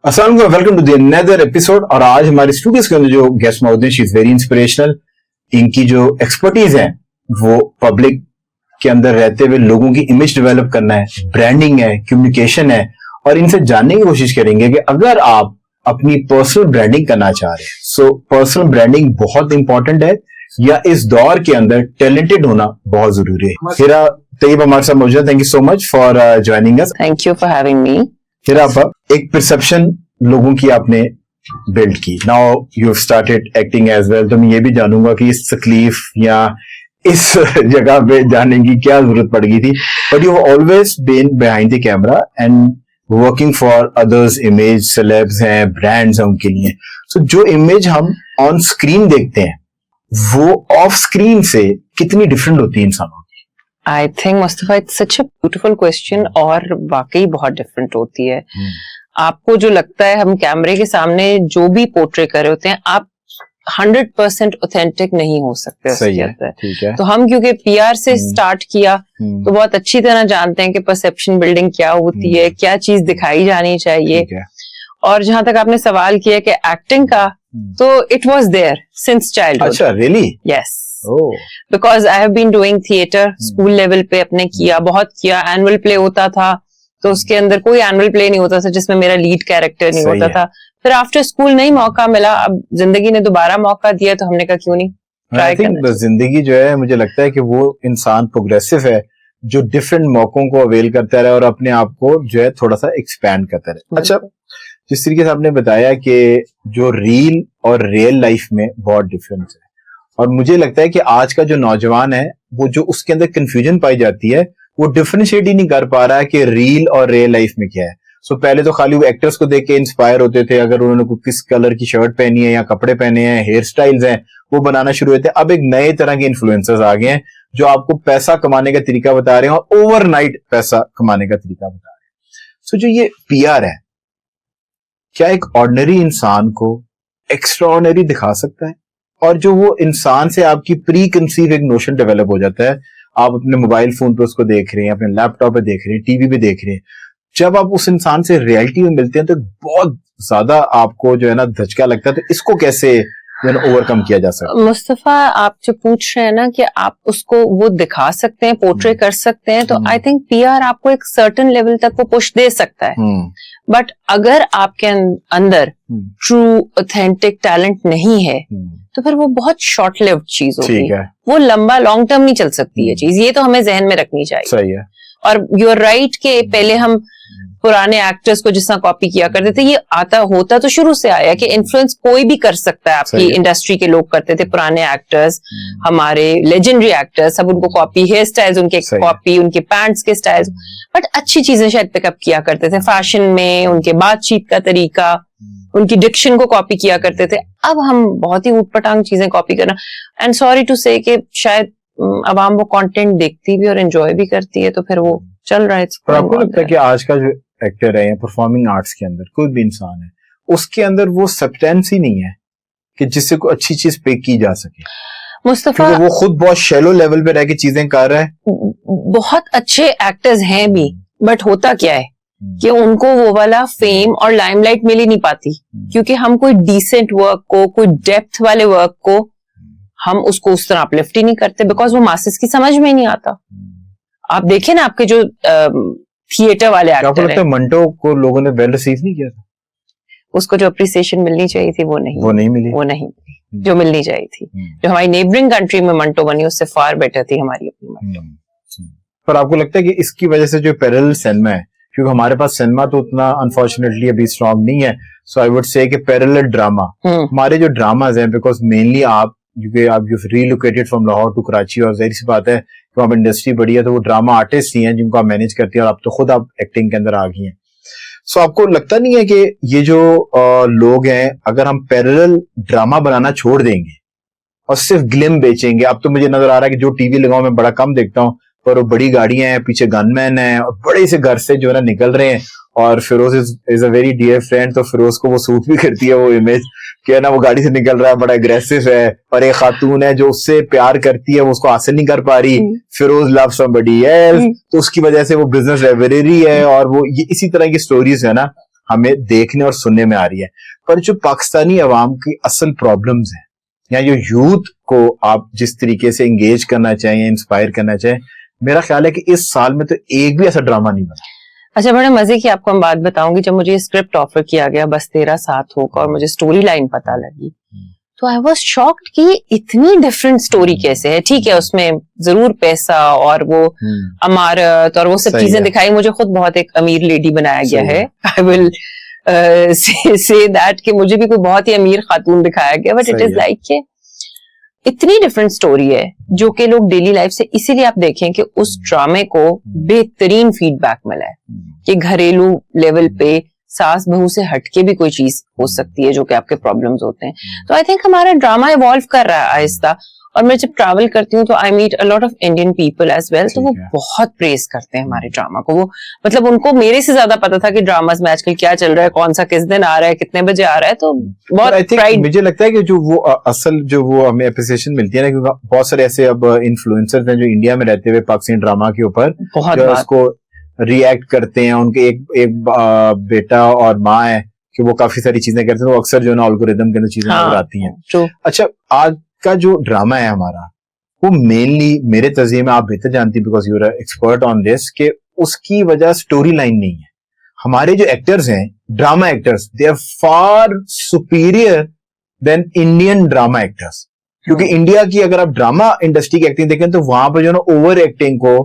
अस्सलाम वालेकुम, welcome to the another episode. और आज हमारे स्टूडियोज के अंदर जो गेस्ट मौजूद हैं, शी इज वेरी इंस्पिरेशनल। इनकी जो एक्सपर्टीज है वो पब्लिक के अंदर रहते हुए लोगों की इमेज डेवलप करना है, ब्रांडिंग है, कम्युनिकेशन है। और इनसे जानने की कोशिश करेंगे कि अगर आप अपनी पर्सनल ब्रांडिंग करना चाह रहे हैं, सो पर्सनल ब्रांडिंग बहुत इंपॉर्टेंट है या इस दौर के अंदर टैलेंटेड होना बहुत जरूरी है। हिरा तैयब हमारे साथ मौजूद है। Thank you so much for joining us. Thank you for having me. Hira आपा, एक परसेप्शन लोगों की आपने बिल्ड की, now you have started acting as well. तो मैं ये भी जानूंगा कि इस तकलीफ या इस जगह पे जाने की क्या जरूरत पड़ गई थी, but you have always been behind the camera and working for others image, celebs हैं, ब्रांड्स हैं उनके लिए। सो जो इमेज हम ऑन स्क्रीन देखते हैं वो ऑफ स्क्रीन से कितनी डिफरेंट होती है इंसानों की? I think Mustafa it's such a beautiful question, और वाकई बहुत डिफरेंट होती है। आपको जो लगता है हम कैमरे के सामने जो भी पोर्ट्रे कर रहे होते हैं, आप 100% ऑथेंटिक नहीं हो सकते उसके अंदर। ठीक है। तो हम क्योंकि पीआर से स्टार्ट किया तो बहुत अच्छी तरह जानते हैं कि परसेप्शन बिल्डिंग क्या होती है, क्या चीज दिखाई जानी चाहिए। और जहां तक आपने सवाल किया कि एक्टिंग का, तो it was there since childhood. अच्छा, really? Yes, because I have been doing theatre. School level पे अपने किया, बहुत किया। एनुअल प्ले होता था तो उसके अंदर कोई एनुअल प्ले नहीं होता था जिसमें मेरा लीड कैरेक्टर नहीं होता था। फिर आफ्टर स्कूल नहीं मौका मिला, अब जिंदगी ने दोबारा मौका दिया तो हमने कहा क्यों नहीं ट्राई करना। जिंदगी जो है, मुझे लगता है कि वो इंसान प्रोग्रेसिव है जो डिफरेंट मौकों को अवेल करता रहे और अपने आप को जो है थोड़ा सा एक्सपैंड करता रहे। अच्छा, जिस तरीके से आपने बताया कि जो रील और रियल लाइफ में बहुत डिफरेंस है, और मुझे लगता है कि आज का जो नौजवान है वो जो उसके अंदर कंफ्यूजन पाई जाती है, वो डिफरेंशिएट ही नहीं कर पा रहा है कि रील और रियल लाइफ में क्या है। सो पहले तो खाली वो एक्टर्स को देख के इंस्पायर होते थे, अगर उन्होंने किस कलर की शर्ट पहनी है या कपड़े पहने हैं, हेयर स्टाइल्स हैं, वो बनाना शुरू हुए थे। अब एक नए तरह के इन्फ्लुएंसर्स आ गए हैं जो आपको पैसा कमाने का तरीका बता रहे हैं और ओवरनाइट पैसा कमाने का तरीका बता रहे हैं। सो जो ये पीआर है, क्या एक ऑर्डिनरी इंसान को एक्स्ट्राऑर्डिनरी दिखा सकता है? और जो वो इंसान से आपकी प्री कंसीव एक नोशन डेवलप हो जाता है, आप अपने मोबाइल फोन पे उसको देख रहे हैं, अपने लैपटॉप पे देख रहे हैं, टीवी पे देख रहे हैं, जब आप उस इंसान से रियलिटी में मिलते हैं तो बहुत ज्यादा आपको जो है ना धचका लगता है। तो इसको कैसे ओवरकम किया जा सकता है? मुस्तफा, आप जो पूछ रहे हैं ना कि आप उसको वो दिखा सकते हैं, पोर्ट्रे कर सकते हैं, तो आई थिंक पीआर आपको एक सर्टेन लेवल तक वो पुश दे सकता है। बट अगर आपके अंदर ट्रू ऑथेंटिक टैलेंट नहीं है तो फिर वो बहुत शॉर्ट लिव्ड चीज होगी, वो लंबा लॉन्ग टर्म नहीं चल सकती है चीज। ये तो हमें जहन में रखनी चाहिए। सही है। और यू आर राइट के पहले हम पुराने एक्टर्स को जिस तरह कॉपी किया करते थे, ये आता होता तो शुरू से आया कि इन्फ्लुएंस कोई भी कर सकता है। आपकी इंडस्ट्री के लोग करते थे, पुराने एक्टर्स, हमारे लेजेंडरी एक्टर्स, सब उनको कॉपी, हेयर स्टाइल्स उनके कॉपी, उनके पैंट्स के स्टाइल्स, बट अच्छी चीजें शायद पिकअप किया करते थे। फैशन में उनके बातचीत का तरीका, उनकी डिक्शन को कॉपी किया करते थे। अब हम बहुत ही ऊटपटांग चीजें कॉपी करना, एंड सॉरी टू से कि शायद अवाम वो कंटेंट देखती भी और एंजॉय भी करती है, तो फिर वो चल रहा है। पर आपको लगता है कि आज का जो एक्टर है या परफॉर्मिंग आर्ट्स के अंदर कोई भी इंसान है, उसके अंदर वो सब्सटेंस ही नहीं है कि जिससे कोई अच्छी चीज पे की जा सके? मुस्तफा, वो खुद बहुत शैलो लेवल पे रह के चीजें कर रहा है। बहुत अच्छे एक्टर्स हैं भी, बट होता क्या है कि उनको वो वाला फेम और लाइमलाइट मिल ही नहीं पाती, क्योंकि हम कोई डिसेंट वर्क को, कोई डेप्थ वाले वर्क को हम उसको उस तरह अपलिफ्ट ही नहीं करते, बिकॉज वो मासेस की समझ में ही नहीं आता। आप देखें ना, आपके जो थिएटर वाले एक्टर हैं, मंटो को लोगों ने वेल रिसीव नहीं किया था। उसको जो अप्रिसिएशन मिलनी चाहिए थी वो नहीं मिली। जो मिलनी चाहिए थी, जो हमारी नेबरिंग कंट्री में मंटो बनी, उससे फार बेटर थी हमारी अपनी मंटो। पर आपको लगता है कि इसकी वजह से जो पैरेलल सिनेमा है, क्योंकि हमारे पास सिनेमा तो उतना अनफॉर्चुनेटली अभी स्ट्रॉन्ग नहीं है, सो आई वुड से कि पैरेलल ड्रामा, हमारे जो ड्रामाज हैं, बिकॉज मेनली आप you relocated from Lahore to Karachi, और जाहिर सी बात है कि वहाँ इंडस्ट्री बड़ी है, तो वो ड्रामा आर्टिस्ट ही हैं जिनको आप मैनेज करती हैं, और आप तो खुद आप एक्टिंग के अंदर आ गई हैं। सो आपको लगता नहीं है कि ये जो लोग हैं, अगर हम पैरेलल ड्रामा बनाना छोड़ देंगे और सिर्फ ग्लिम बेचेंगे? अब तो मुझे नजर आ रहा है कि जो टीवी लगाओ मैं बड़ा कम देखता हूँ, पर वो बड़ी गाड़ियां हैं, पीछे गनमैन है, और बड़े से घर से जो है ना निकल रहे हैं, और Firoz is a very dear friend, तो फिरोज को वो सूट भी करती है वो इमेज कि है ना वो गाड़ी से निकल रहा है, बड़ा अग्रेसिव है, और एक खातून है जो उससे प्यार करती है, वो उसको हासिल नहीं कर पा रही, फिरोज लव समबडी एल्स, तो उसकी वजह से वो बिजनेस लाइब्रेरी है, और वो ये इसी तरह की स्टोरीज है ना हमें देखने और सुनने में आ रही है। पर जो पाकिस्तानी अवाम की असल प्रॉब्लम्स हैं या जो यूथ को आप जिस तरीके से एंगेज करना चाहें या इंस्पायर करना चाहें, मेरा ख्याल है कि इस साल में तो एक भी ऐसा ड्रामा नहीं बना। अच्छा, बड़े मजे की आपको हम बात बताऊंगी। जब मुझे स्क्रिप्ट ऑफर किया गया बस तेरा साथ होगा और मुझे स्टोरी लाइन पता लगी तो आई वाज शॉक्ड कि इतनी डिफरेंट स्टोरी कैसे है। ठीक है, उसमें जरूर पैसा और वो अमारत और वो सब चीजें दिखाई। मुझे खुद बहुत एक अमीर लेडी बनाया गया है। आई विल से दैट कि मुझे भी कोई बहुत ही अमीर खातून दिखाया गया, बट इट इज लाइक के इतनी डिफरेंट स्टोरी है जो कि लोग डेली लाइफ से, इसीलिए आप देखें कि उस ड्रामे को बेहतरीन फीडबैक मिला है कि घरेलू लेवल पे सास बहू से हटके भी कोई चीज हो सकती है जो कि आपके प्रॉब्लम्स होते हैं। तो आई थिंक हमारा ड्रामा इवॉल्व कर रहा है आहिस्ता। और मैं जब ट्रैवल करती हूँ तो I meet a lot of Indian people as well, तो वो बहुत प्रेज करते हैं हमारे ड्रामा को। वो मतलब उनको मेरे से ज्यादा पता था कि ड्रामास में आजकल क्या चल रहा है, कौन सा किस दिन आ रहा है, कितने बजे आ रहा है। तो बहुत प्राइड, मुझे लगता है कि जो वो असल जो वो हमें एप्रिसिएशन मिलती है ना, क्योंकि बहुत सारे ऐसे अब इन्फ्लुएंसर्स हैं जो इंडिया में रहते हुए पाकिस्तानी ड्रामा के ऊपर उसको रिएक्ट करते हैं। उनके एक बेटा और माँ है कि वो काफी सारी चीजें करते हैं, वो अक्सर जो है ना एल्गोरिदम के अंदर चीजें नजर आती हैं। अच्छा, आज का जो ड्रामा है हमारा, वो मेनली मेरे तज़िये में, आप बेहतर जानती because you are expert on this, कि उसकी वजह स्टोरी लाइन नहीं है। हमारे जो एक्टर्स हैं, drama actors, they are far superior than Indian drama actors. क्योंकि इंडिया की अगर आप ड्रामा इंडस्ट्री की एक्टिंग देखें तो वहां पर जो है ना ओवर एक्टिंग को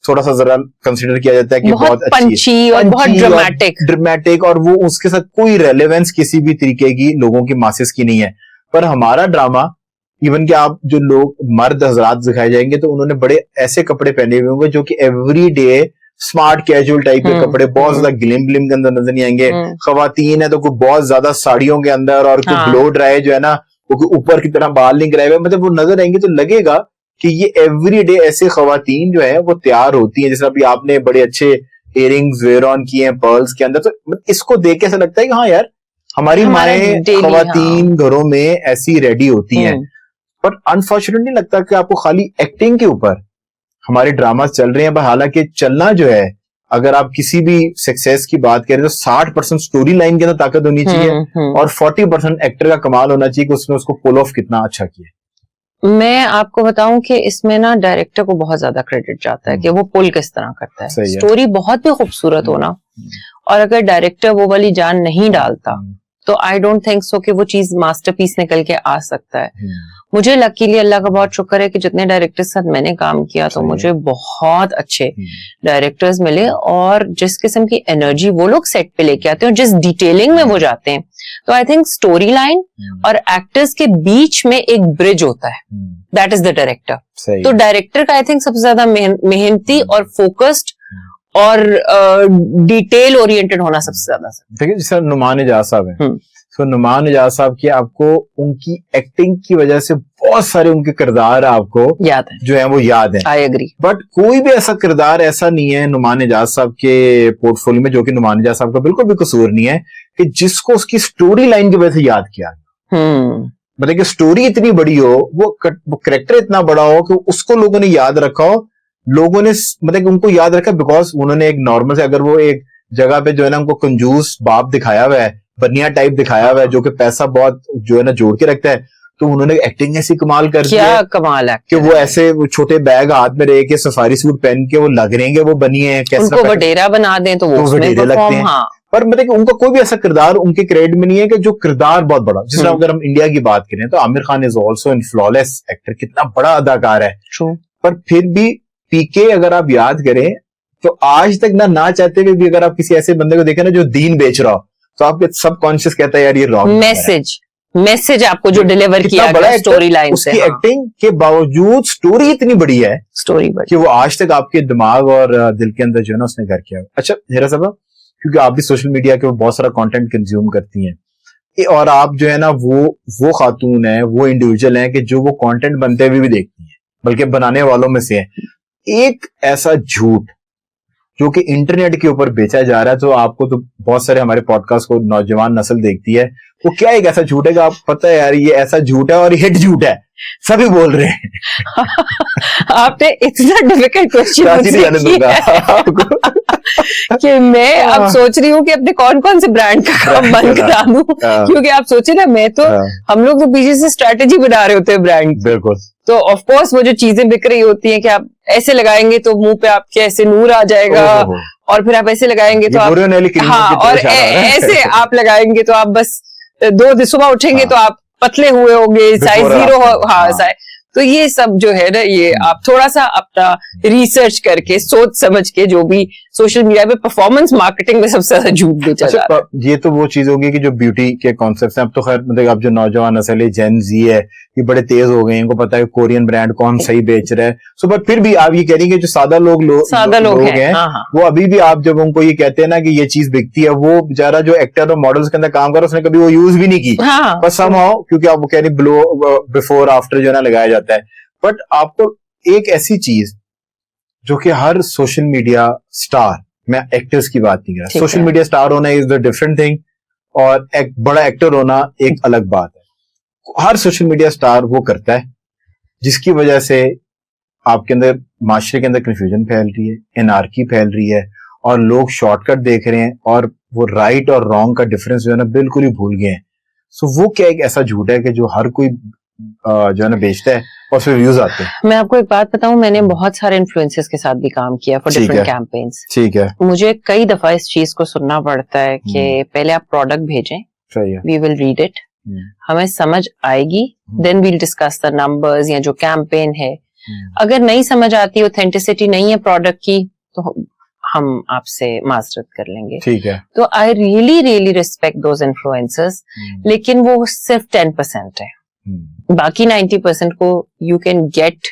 थोड़ा सा जरा कंसिडर किया जाता है कि बहुत अच्छी और बहुत ड्रामेटिक, और वो उसके साथ कोई रेलेवेंस किसी भी तरीके की लोगों की मासेस की नहीं है। पर हमारा ड्रामा, इवन कि आप जो लोग मर्द हजरात दिखाए जाएंगे तो उन्होंने बड़े ऐसे कपड़े पहने हुए होंगे जो कि every day smart casual type के कपड़े, बहुत ज्यादा ग्लिम ग्लिम के अंदर नजर नहीं आएंगे। खवातीन है तो कोई बहुत ज्यादा साड़ियों के अंदर, और कोई ब्लो ड्राई जो है ना वो ऊपर की तरह बाल नहीं कराए हुए, मतलब वो नजर आएंगे तो लगेगा कि ये एवरी डे ऐसे खवातीन जो है वो तैयार होती हैं। जैसे अभी आपने बड़े अच्छे इयरिंग्स वेयर ऑन किए हैं पर्ल्स के अंदर, तो इसको देख के ऐसा लगता है कि हाँ यार, हमारी माएं खवातीन घरों में ऐसी रेडी होती हैं। पर अनफॉर्चुनेटली लगता है कि आपको खाली एक्टिंग के ऊपर हमारे ड्रामा चल रहे हैं। हालांकि चलना जो है, अगर आप किसी भी सक्सेस की बात करें तो 60% स्टोरी लाइन के अंदर ताकत होनी चाहिए और 40% एक्टर का कमाल होना चाहिए कि उसने उसको पुल ऑफ कितना अच्छा किया। मैं आपको बताऊं कि इसमें ना डायरेक्टर को बहुत ज्यादा क्रेडिट जाता है कि वो पुल किस तरह करता है। स्टोरी बहुत भी खूबसूरत हो ना, और अगर डायरेक्टर वो वाली जान नहीं डालता तो आई डोंट थिंक सो कि वो चीज मास्टरपीस निकल के आ सकता है। मुझे लकीली अल्लाह का बहुत शुक्र है कि जितने डायरेक्टर्स के साथ मैंने काम किया तो मुझे बहुत अच्छे डायरेक्टर्स मिले, और जिस किस्म की एनर्जी वो लोग सेट पे लेके आते हैं और जिस डिटेलिंग में वो जाते हैं, तो आई थिंक स्टोरी लाइन और एक्टर्स के बीच में एक ब्रिज होता है, दैट इज द डायरेक्टर। तो डायरेक्टर का आई थिंक सबसे ज्यादा मेहनती और फोकस्ड और डिटेल ओरिएंटेड होना सबसे ज्यादा। देखिए जैसे नुमान इजाज साहब है, तो नुमान इजाज साहब की आपको उनकी एक्टिंग की वजह से बहुत सारे उनके किरदार आपको याद है, जो है वो याद है। I agree. बट कोई भी ऐसा किरदार ऐसा नहीं है नुमान इजाज साहब के पोर्टफोलियो में, जो कि नुमान इजाज साहब का बिल्कुल भी कसूर नहीं है, कि जिसको उसकी स्टोरी लाइन की वजह से याद किया। मतलब कि स्टोरी इतनी बड़ी हो, वो कैरेक्टर इतना बड़ा हो कि उसको लोगों ने याद रखा हो, लोगों ने मतलब उनको याद रखा बिकॉज उन्होंने एक नॉर्मल से, अगर वो एक जगह पे जो है ना उनको कंजूस बाप दिखाया हुआ है, बनिया टाइप दिखाया हुआ है जो कि पैसा बहुत जो है ना जोड़ के रखता है, तो उन्होंने एक्टिंग ऐसी कमाल कर दी, क्या कमाल है कि वो ऐसे वो छोटे बैग हाथ में रह के सफारी सूट पहन के वो लग रहे हैं कि वो बनिए हैं, कैसा उनको वडेरा बना दें तो वो वडेरे लगते हैं। पर मतलब कि उनका कोई भी ऐसा किरदार उनके क्रेडिट में नहीं है कि जो किरदार बहुत बड़ा। जिस तरह अगर हम इंडिया की बात करें तो Aamir Khan is also in flawless actor, कितना बड़ा अदाकार है। पर फिर भी पीके अगर आप याद करें तो आज तक ना चाहते हुए भी अगर आप किसी ऐसे बंदे को देखें ना जो दीन बेच रहा हो, तो आपके सबकॉन्शियस कहता है यार ये रॉन्ग मैसेज आपको जो डिलीवर किया गया स्टोरी लाइन से। उसकी एक्टिंग के बावजूद स्टोरी इतनी बड़ी है, स्टोरी बड़ी कि वो आज तक आपके दिमाग और दिल के अंदर जो है ना उसने घर किया। अच्छा हेरा साहब, क्योंकि आप भी सोशल मीडिया के बहुत सारा कंटेंट कंज्यूम करती हैं, और आप जो है ना वो खातून है, वो इंडिविजुअल है कि जो वो कंटेंट बनते हुए भी देखती हैं, बल्कि बनाने वालों में से है। एक ऐसा झूठ जो कि इंटरनेट के ऊपर बेचा जा रहा है, तो आपको तो बहुत सारे हमारे पॉडकास्ट को नौजवान नस्ल देखती है, वो क्या एक ऐसा झूठ है कि आप पता है यार ये ऐसा झूठ है और हिट झूठ है, सभी बोल रहे हैं। आपने इतना डिफिकल्ट क्वेश्चन कि मैं अब सोच रही हूँ कि अपने कौन कौन से ब्रांड का काम बंद करा दूं, क्योंकि आप सोचे ना, मैं तो हम लोग तो पीछे से स्ट्रैटेजी बना रहे होते हैं ब्रांड, बिल्कुल। तो ऑफ कोर्स वो जो चीजें बिक रही होती हैं कि आप ऐसे लगाएंगे तो मुंह पे आपके ऐसे नूर आ जाएगा, और फिर आप ऐसे लगाएंगे तो आप, हाँ, और ऐसे आप लगाएंगे तो आप बस 2 दिन सुबह उठेंगे तो आप पतले हुए होंगे, साइज 0 हो, हाँ। तो ये सब जो है ना, ये आप थोड़ा सा अपना रिसर्च करके सोच समझ के, जो भी सोशल मीडिया पे परफॉर्मेंस मार्केटिंग में सबसे ज्यादा झूठ बेचा जा रहा है। ये तो वो चीज होगी कि जो ब्यूटी के कॉन्सेप्ट्स हैं, अब तो खैर मतलब अब जो नौजवान नस्ल है, जेन जी है, ये बड़े तेज हो गए हैं, इनको पता है कोरियन ब्रांड कौन सही बेच रहा है। सो बट फिर भी आप ये कह रही है कि जो सादा लोग हैं, हाँ। वो अभी भी आप जब उनको ये कहते हैं ना कि ये चीज बिकती है, वो बेचारा जो एक्टर और मॉडल्स के अंदर काम कर रहा है, उसने कभी वो यूज भी नहीं की, पर समहाउ क्योंकि आप वो कह रही बिलो बिफोर आफ्टर जो है ना लगाया जाता है। बट आपको एक ऐसी चीज जो कि हर सोशल मीडिया स्टार, मैं एक्टर्स की बात नहीं कर रहा, सोशल मीडिया स्टार होना इज द डिफरेंट थिंग, और एक बड़ा एक्टर होना एक अलग बात है। हर सोशल मीडिया स्टार वो करता है जिसकी वजह से आपके अंदर, माशरे के अंदर कंफ्यूजन फैल रही है, एनार्की फैल रही है, और लोग शॉर्टकट देख रहे हैं, और वो राइट और रॉन्ग का डिफरेंस जो है ना बिल्कुल ही भूल गए हैं। सो वो क्या एक ऐसा झूठ है कि जो हर कोई जो है ना बेचता है और फिर व्यूज आते हैं। मैं आपको एक बात बताऊं, मैंने बहुत सारे इन्फ्लुएंसर्स के साथ भी काम किया फॉर डिफरेंट कैंपेन्स। ठीक है। मुझे कई दफा इस चीज को सुनना पड़ता है कि पहले आप प्रोडक्ट भेजें, वी विल रीड इट, हमें समझ आएगी, then we'll discuss the numbers या जो कैंपेन है। अगर नहीं समझ आती, ऑथेंटिसिटी नहीं है प्रोडक्ट की, तो हम आपसे माजरत कर लेंगे। ठीक है। तो I really really respect those influencers, लेकिन वो सिर्फ 10% है। बाकी 90% को you can get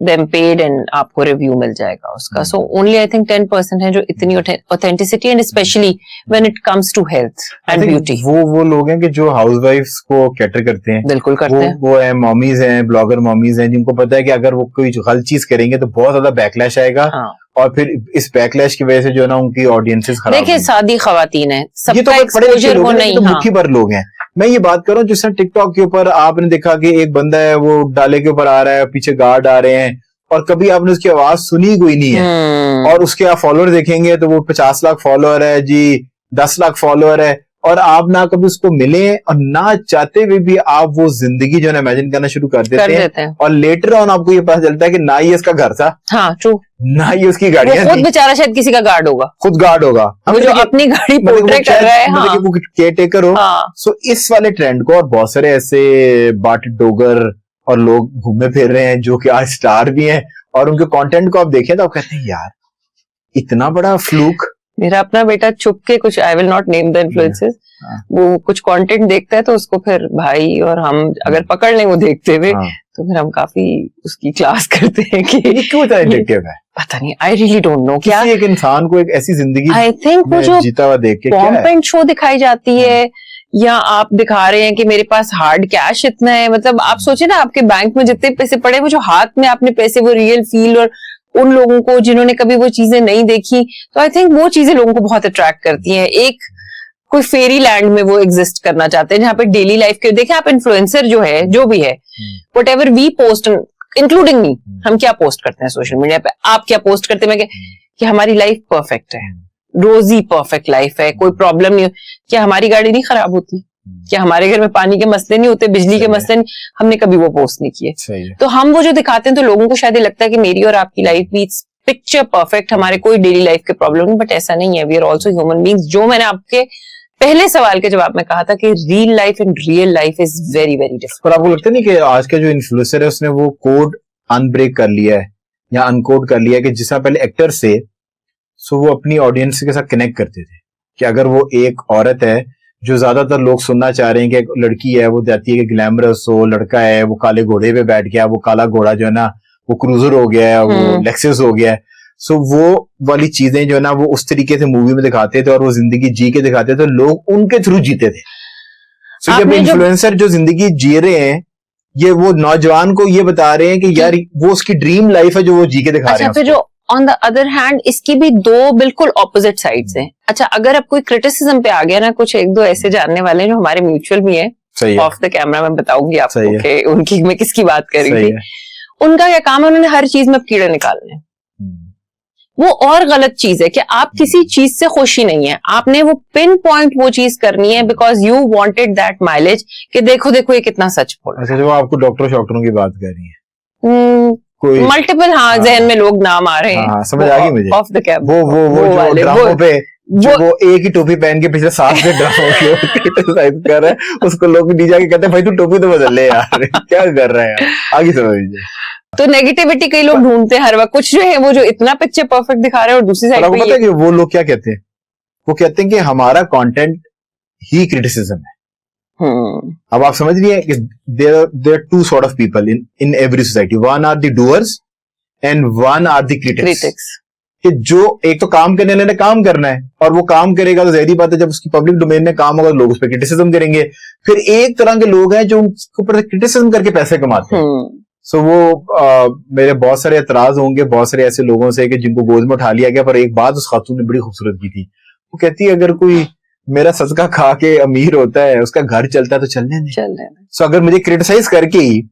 them paid and आपको रिव्यू मिल जाएगा उसका। सो ओनली आई थिंक 10% है जो इतनी authenticity, and specially when it comes to health and beauty. वो लोग हैं कि जो हाउसवाइफ्स को कैटर करते हैं, बिल्कुल करते हैं। वो है मॉमीज हैं, ब्लॉगर मॉमीज हैं, जिनको पता है कि अगर वो कोई गलत चीज करेंगे तो बहुत ज्यादा बैकलैश आएगा। हाँ। और फिर इस बैकलैश की वजह से जो है ना उनकी ऑडियंसेस खराब। देखिए, सादी खवातीन है, सबका एक्सपोजर हो नहीं, मुट्ठी भर लोग हैं। मैं ये बात कर रहा हूँ जिस तरह टिकटॉक के ऊपर आपने देखा कि एक बंदा है, वो डाले के ऊपर आ रहा है, पीछे गार्ड आ रहे हैं, और कभी आपने उसकी आवाज सुनी कोई नहीं है, और उसके आप फॉलोअर देखेंगे तो वो 50 लाख फॉलोअर है जी, 10 लाख फॉलोअर है, और आप ना कभी उसको मिले और ना चाहते हुए भी आप वो जिंदगी जो है इमेजिन करना शुरू कर देते हैं, और लेटर ऑन आपको ये पता चलता है कि ना ही इसका घर था, हाँ ट्रू, ना ही उसकी गाड़ियां, खुद बेचारा शायद किसी का गार्ड होगा, खुद गार्ड होगा, वो जो अपनी गाड़ी पोर्ट्रे कर रहा है, हाँ। वो केयर टेकर हो। सो इस वाले ट्रेंड को, और बहुत सारे ऐसे बाट डोगर और लोग घूमे फिर रहे हैं जो कि आज स्टार भी हैं, और उनके कंटेंट को आप देखें तो आप कहते हैं यार इतना बड़ा फ्लूक। मेरा अपना बेटा छुप के कुछ, I will not name the influencers, वो कुछ कंटेंट देखता है तो उसको फिर भाई और हम अगर पकड़ लें वो देखते हुए, तो फिर हम काफी उसकी क्लास करते हैं कि क्यों इतना एडिक्टिव है, पता नहीं, आई रियली डोंट नो। क्या एक इंसान को एक ऐसी जिंदगी, आई थिंक वो जो जीता हुआ देख के पॉम्प एंड शो दिखाई जाती है, या आप दिखा रहे हैं कि मेरे पास हार्ड कैश इतना है, मतलब आप सोचे ना आपके बैंक में जितने पैसे पड़े, वो जो हाथ में आपने पैसे, वो रियल फील, और उन लोगों को जिन्होंने कभी वो चीजें नहीं देखी, तो आई थिंक वो चीजें लोगों को बहुत अट्रैक्ट करती हैं। एक कोई फेरी लैंड में वो एग्जिस्ट करना चाहते हैं जहाँ पे डेली लाइफ के, देखिए आप इन्फ्लुएंसर जो है, जो भी है, whatever we post, including me, हम क्या पोस्ट करते हैं सोशल मीडिया पे, आप क्या पोस्ट करते हैं, मैं कि हमारी लाइफ परफेक्ट है, रोजी परफेक्ट लाइफ है, कोई प्रॉब्लम नहीं, क्या हमारी गाड़ी नहीं खराब होती, क्या हमारे घर में पानी के मसले नहीं होते, बिजली के मसले नहीं, हमने कभी वो पोस्ट नहीं किए। तो हम वो जो दिखाते हैं तो लोगों को शायद लगता है कि मेरी और आपकी लाइफ भी पिक्चर परफेक्ट, हमारे कोई डेली लाइफ के प्रॉब्लम नहीं, बट ऐसा नहीं है। We are also human beings. जो मैंने आपके पहले सवाल के जवाब में कहा था कि real life and real life is very very different. पर आपको लगता नहीं कि आज का जो इन्फ्लुएंसर है उसने वो कोड अनब्रेक कर लिया है या अनकोड कर लिया है, कि जिस पहले एक्टर से सो वो अपनी ऑडियंस के साथ कनेक्ट करते थे, कि अगर वो एक औरत है जो ज्यादातर लोग सुनना चाह रहे हैं कि एक लड़की है, वो जाती है कि ग्लैमरस हो, लड़का है वो काले घोड़े पे बैठ गया, वो काला घोड़ा जो है ना वो क्रूजर हो गया है, वो लेक्सस हो गया है, सो वो वाली चीजें जो है ना वो उस तरीके से मूवी में दिखाते थे और वो जिंदगी जी के दिखाते थे, लोग उनके थ्रू जीते थे। सो जब इन्फ्लुएंसर जो जिंदगी जी रहे हैं, ये वो नौजवान को ये बता रहे हैं कि यार वो उसकी ड्रीम लाइफ है जो वो जी के दिखा रहे हैं। फिर जो ऑन द अदर हैंड इसकी भी दो बिल्कुल ऑपोजिट साइड्स हैं। अच्छा, अगर अब कोई क्रिटिसिज्म पे आ गया ना, कुछ एक दो ऐसे जानने वाले जो हमारे म्यूचुअल भी हैं, ऑफ द कैमरा मैं बताऊंगी आपको कि उनकी मैं किसकी बात कर रही थी। उनका क्या काम है, उन्होंने हर चीज में कीड़े निकालने, वो और गलत चीज है कि आप किसी चीज से खुश ही नहीं है, आपने वो पिन पॉइंट वो चीज करनी है because you wanted that mileage कि देखो देखो ये कितना सच बोल। अच्छा, जो आपको डॉक्टरों की बात कर रही है, कोई मल्टीपल, हाँ, जहन में लोग नाम आ रहे हैं। हाँ, समझ आ गई मुझे। ऑफ द कैप वो जो ड्रामों पे वो एक ही टोपी पहन के पिछले 7 से ड्रामों की क्रिटिसाइज कर रहा है, उसको लोग नीचे आके कहते हैं भाई तू टोपी तो बदल ले यार, क्या कर रहा है यार, आगे समझ लीजिए। तो नेगेटिविटी कई लोग ढूंढते हैं हर वक्त, कुछ जो है वो जो इतना पिक्चर परफेक्ट दिखा रहे हैं और दूसरी साइड पे पता है कि वो लोग क्या कहते हैं, वो कहते हैं कि हमारा कंटेंट ही क्रिटिसिज्म है। अब आप समझ रही है कि there two sort of people in every society, one are the doers and one are the critics. कि जो एक तो काम करने वाले ने काम करना है और वो काम करेगा तो ज़ाहिर बात है जब उसकी पब्लिक डोमेन में काम होगा लोग उस पर क्रिटिसिज्म करेंगे। फिर एक तरह के लोग हैं जो उसके ऊपर क्रिटिसिज्म करके पैसे कमाते हैं। सो वो मेरे बहुत सारे एतराज होंगे बहुत सारे ऐसे लोगों से कि जिनको गोद में उठा लिया गया। पर एक बात उस खातून ने बड़ी खूबसूरत की थी, वो कहती है अगर कोई मेरा सदका खा के अमीर होता है, उसका घर चलता है तो चलने दें। सो अगर मुझे क्रिटिसाइज करके ही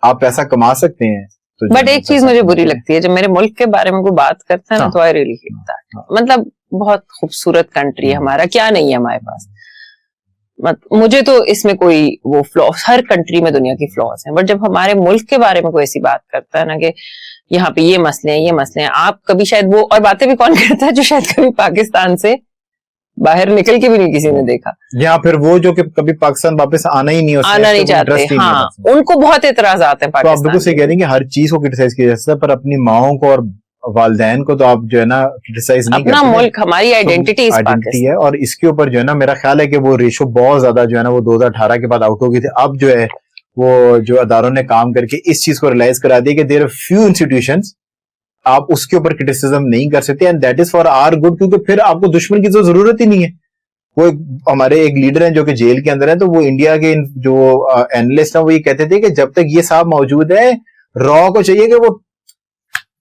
आप पैसा कमा सकते हैं तो बट एक चीज मुझे बुरी लगती है जब मेरे मुल्क के बारे में कोई बात करता है ना, तो आई रियली हेट दैट। मतलब बहुत खूबसूरत कंट्री है हमारा, क्या नहीं है हमारे पास। मुझे तो इसमें कोई वो फ्लॉज, हर कंट्री में दुनिया की फ्लॉज हैं, बट जब हमारे मुल्क के बारे में कोई ऐसी बात करता है ना कि यहाँ पे ये मसले हैं, आप कभी शायद वो, और बातें भी कौन करता है जो शायद कभी पाकिस्तान से बाहर निकल के भी नहीं किसी ने देखा, या फिर वो जो कि कभी पाकिस्तान वापस आना ही नहीं चाहते। हाँ, उनको बहुत एतराज आते हैं पाकिस्तान। तो आप बिल्कुल सही कह रही हैं कि हर चीज को क्रिटिसाइज किया जा सकता है, पर अपनी माओं को और वालदैन को तो आप जो है ना क्रिटिसाइज नहीं करते। अपना मुल्क, हमारी आइडेंटिटी है और इसके ऊपर जो है ना मेरा ख्याल है कि वो रेशो बहुत ज्यादा जो है ना वो 2018 के बाद आउट हो गई थी। अब जो है वो जो अदारों ने काम करके इस चीज को रियलाइज करा दिया कि देयर आर फ्यू इंस्टीट्यूशंस आप उसके ऊपर क्रिटिसिज्म नहीं कर सकते and that is for our good, क्योंकि फिर आपको दुश्मन की तो जरूरत ही नहीं है। वो हमारे एक लीडर हैं जो कि जेल के अंदर है, तो वो इंडिया के जो एनालिस्ट हैं वो ये कहते थे कि जब तक ये साहब मौजूद है रॉ को चाहिए कि वो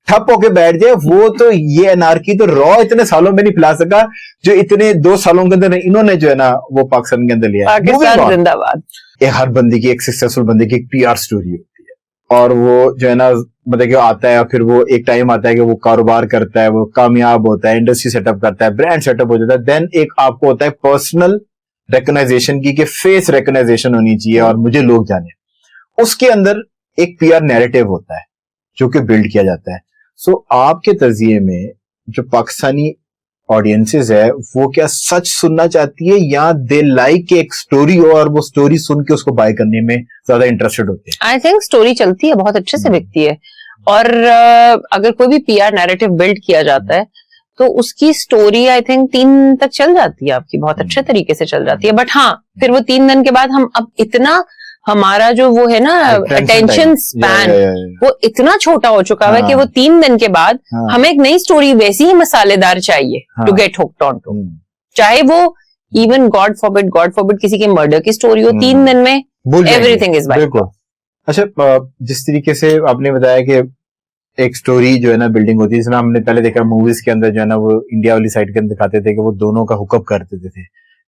ठप होके बैठ जाए। वो तो ये अनार्की तो रॉ इतने सालों में नहीं फैला सका जो इतने 2 सालों के अंदर इन्होंने जो है ना वो पाकिस्तान के अंदर लिया। पाकिस्तान जिंदाबाद। हर बंदे की, एक सक्सेसफुल बंदे की एक पीआर स्टोरी होती है और वो जो है ना मतलब कि आता है फिर वो एक टाइम आता है कि वो कारोबार करता है, वो कामयाब होता है, इंडस्ट्री सेटअप करता है, ब्रांड सेटअप हो जाता है। देन एक आपको होता है पर्सनल रिकॉग्नाइजेशन की, कि फेस रिकॉग्नाइजेशन होनी चाहिए और मुझे लोग जाने। उसके अंदर एक पीआर नैरेटिव होता है जो कि बिल्ड किया जाता है। सो आपके तर्जिए में जो पाकिस्तानी ऑडियंसेस है वो क्या सच सुनना चाहती है या दे लाइक एक स्टोरी हो और वो स्टोरी सुन के उसको बाय करने में ज्यादा इंटरेस्टेड होते हैं? आई थिंक स्टोरी चलती है, बहुत अच्छे से बिकती है। और अगर कोई भी पीआर नैरेटिव बिल्ड किया जाता है तो उसकी स्टोरी आई थिंक 3 तक चल जाती है आपकी, बहुत अच्छे तरीके से चल जाती है। बट हाँ, फिर वो 3 दिन के बाद हम अब इतना हमारा जो वो है ना अटेंशन स्पैन वो इतना छोटा हो चुका है कि वो 3 दिन के बाद हमें एक नई स्टोरी वैसी ही मसालेदार चाहिए to get hooked on to. चाहे वो इवन गॉड फॉरबिड किसी के मर्डर की स्टोरी हो, 3 दिन में एवरीथिंग इज वाइप्ड। अच्छा, जिस तरीके से आपने बताया कि एक स्टोरी जो है ना बिल्डिंग होती है, जिसमें हमने पहले देखा मूवीज के अंदर जो है ना वो इंडिया वाली साइड के अंदर दिखाते थे कि वो दोनों का हुकअप कर देते थे,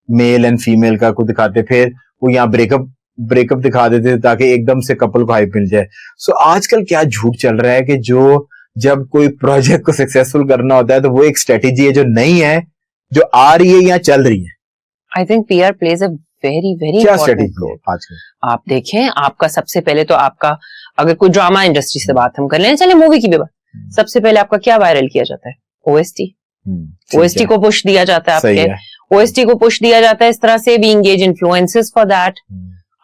मेल एंड फीमेल का को दिखाते, फिर वो यहाँ ब्रेकअप दिखा देते थे ताकि एकदम से कपल को हाइप मिल जाए। सो आजकल क्या झूठ चल रहा है कि जो जब कोई प्रोजेक्ट को सक्सेसफुल करना होता है तो वो एक स्ट्रेटेजी है जो नहीं है, जो आ रही है या चल रही है। I think PR plays a very क्या स्ट्रेटेजी आजकल आप देखें। आपका सबसे पहले तो आपका अगर कोई ड्रामा इंडस्ट्री से बात हम कर लें, चले मूवी की भी बात, सबसे पहले आपका क्या वायरल किया जाता है? ओएसटी को पुश दिया जाता है, आपके ओएसटी को पुश दिया जाता है इस तरह से, भी एंगेज इन्फ्लुएंसेस फॉर दैट।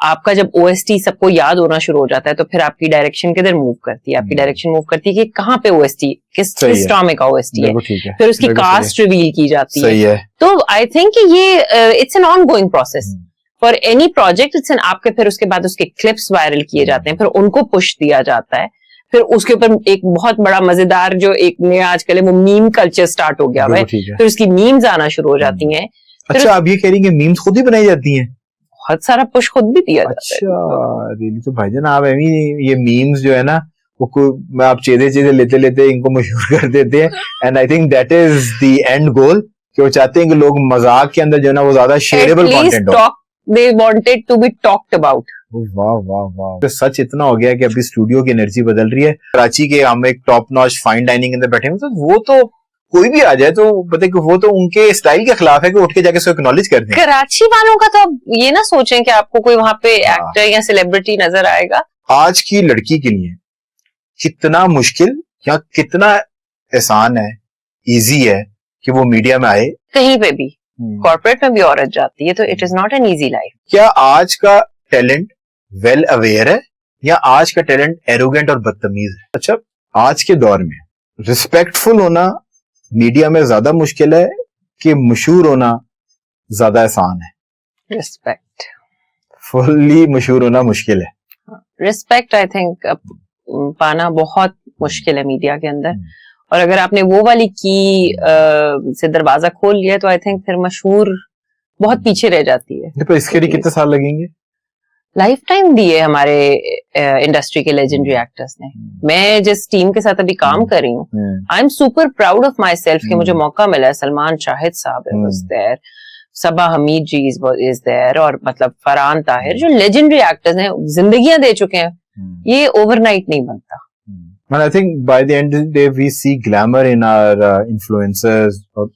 आपका जब ओएसटी सबको याद होना शुरू हो जाता है तो फिर आपकी डायरेक्शन किधर मूव करती है? आपकी डायरेक्शन मूव करती है कि कहाँ पे ओएसटी, किस ड्रामे का ओएसटी है, फिर उसकी कास्ट रिवील की जाती है। तो आई थिंक ये it's an on going process for any project. It's an आपके फिर उसके बाद उसके क्लिप्स वायरल किए जाते हैं, फिर उनको पुश दिया जाता है, फिर उसके ऊपर एक बहुत बड़ा मजेदार जो एक नया आजकल वो मीम कल्चर स्टार्ट हो गया है, फिर उसकी मीम्स आना शुरू हो जाती हैं। अच्छा, आप ये कह रही हैं कि मीम्स खुद ही बनाई जाती हैं? बहुत सारा पुश खुद भी दिया जाता है। अच्छा, रियली? तो भाईजान आप ये मीम्स जो है ना वो आप चीजें लेते इनको मशहूर कर देते हैं and I think that is the end goal, कि वो चाहते हैं कि लोग मजाक के अंदर जो है ना वो ज्यादा शेयरेबल कंटेंट हो। They wanted to be talked about. वाह वाह वाह, तो सच इतना हो गया कि अभी स्टूडियो की एनर्जी बदल रही है। कराची के हम एक टॉप नॉच फाइन डाइनिंग के अंदर बैठे हैं, तो वो तो कोई भी आ जाए तो पता है कि वो तो उनके स्टाइल के खिलाफ है कि उठ के जाके उसको एक्नॉलेज कर दें। कराची वालों का तो अब ये ना सोचें कि आपको कोई वहां पे एक्टर या सेलिब्रिटी नजर आएगा। आज की लड़की के लिए कितना मुश्किल या कितना आसान है, इजी है कि वो मीडिया में आए। कहीं पे भी कॉर्पोरेट में भी औरत जाती है तो it is not an easy life. क्या आज का टैलेंट वेल अवेयर है या आज का टैलेंट एरोगेंट और बदतमीज है? अच्छा, आज के दौर में रिस्पेक्टफुल होना मीडिया में ज्यादा मुश्किल है कि मशहूर होना ज्यादा आसान है? रिस्पेक्ट, फुल्ली मशहूर होना मुश्किल है। रिस्पेक्ट आई थिंक पाना बहुत मुश्किल है मीडिया के अंदर, और अगर आपने वो वाली की से दरवाजा खोल लिया तो आई थिंक फिर मशहूर बहुत पीछे रह जाती है। पर इसके लिए कितने साल लगेंगे? लाइफ टाइम दिए हमारे इंडस्ट्री के लेजेंडरी एक्टर्स ने। मैं जिस टीम के साथ अभी काम कर रही हूँ, I am super proud of my self कि मुझे मौका मिला है। सलमान शाहिद साहब was there, Saba Hamid ji is there, और मतलब फरहान ताहिर जो लेजेंडरी एक्टर्स हैं, जिंदगियां दे चुके हैं। ये ओवरनाइट नहीं बनता। And I think by the end of the day we see glamour in our influencers और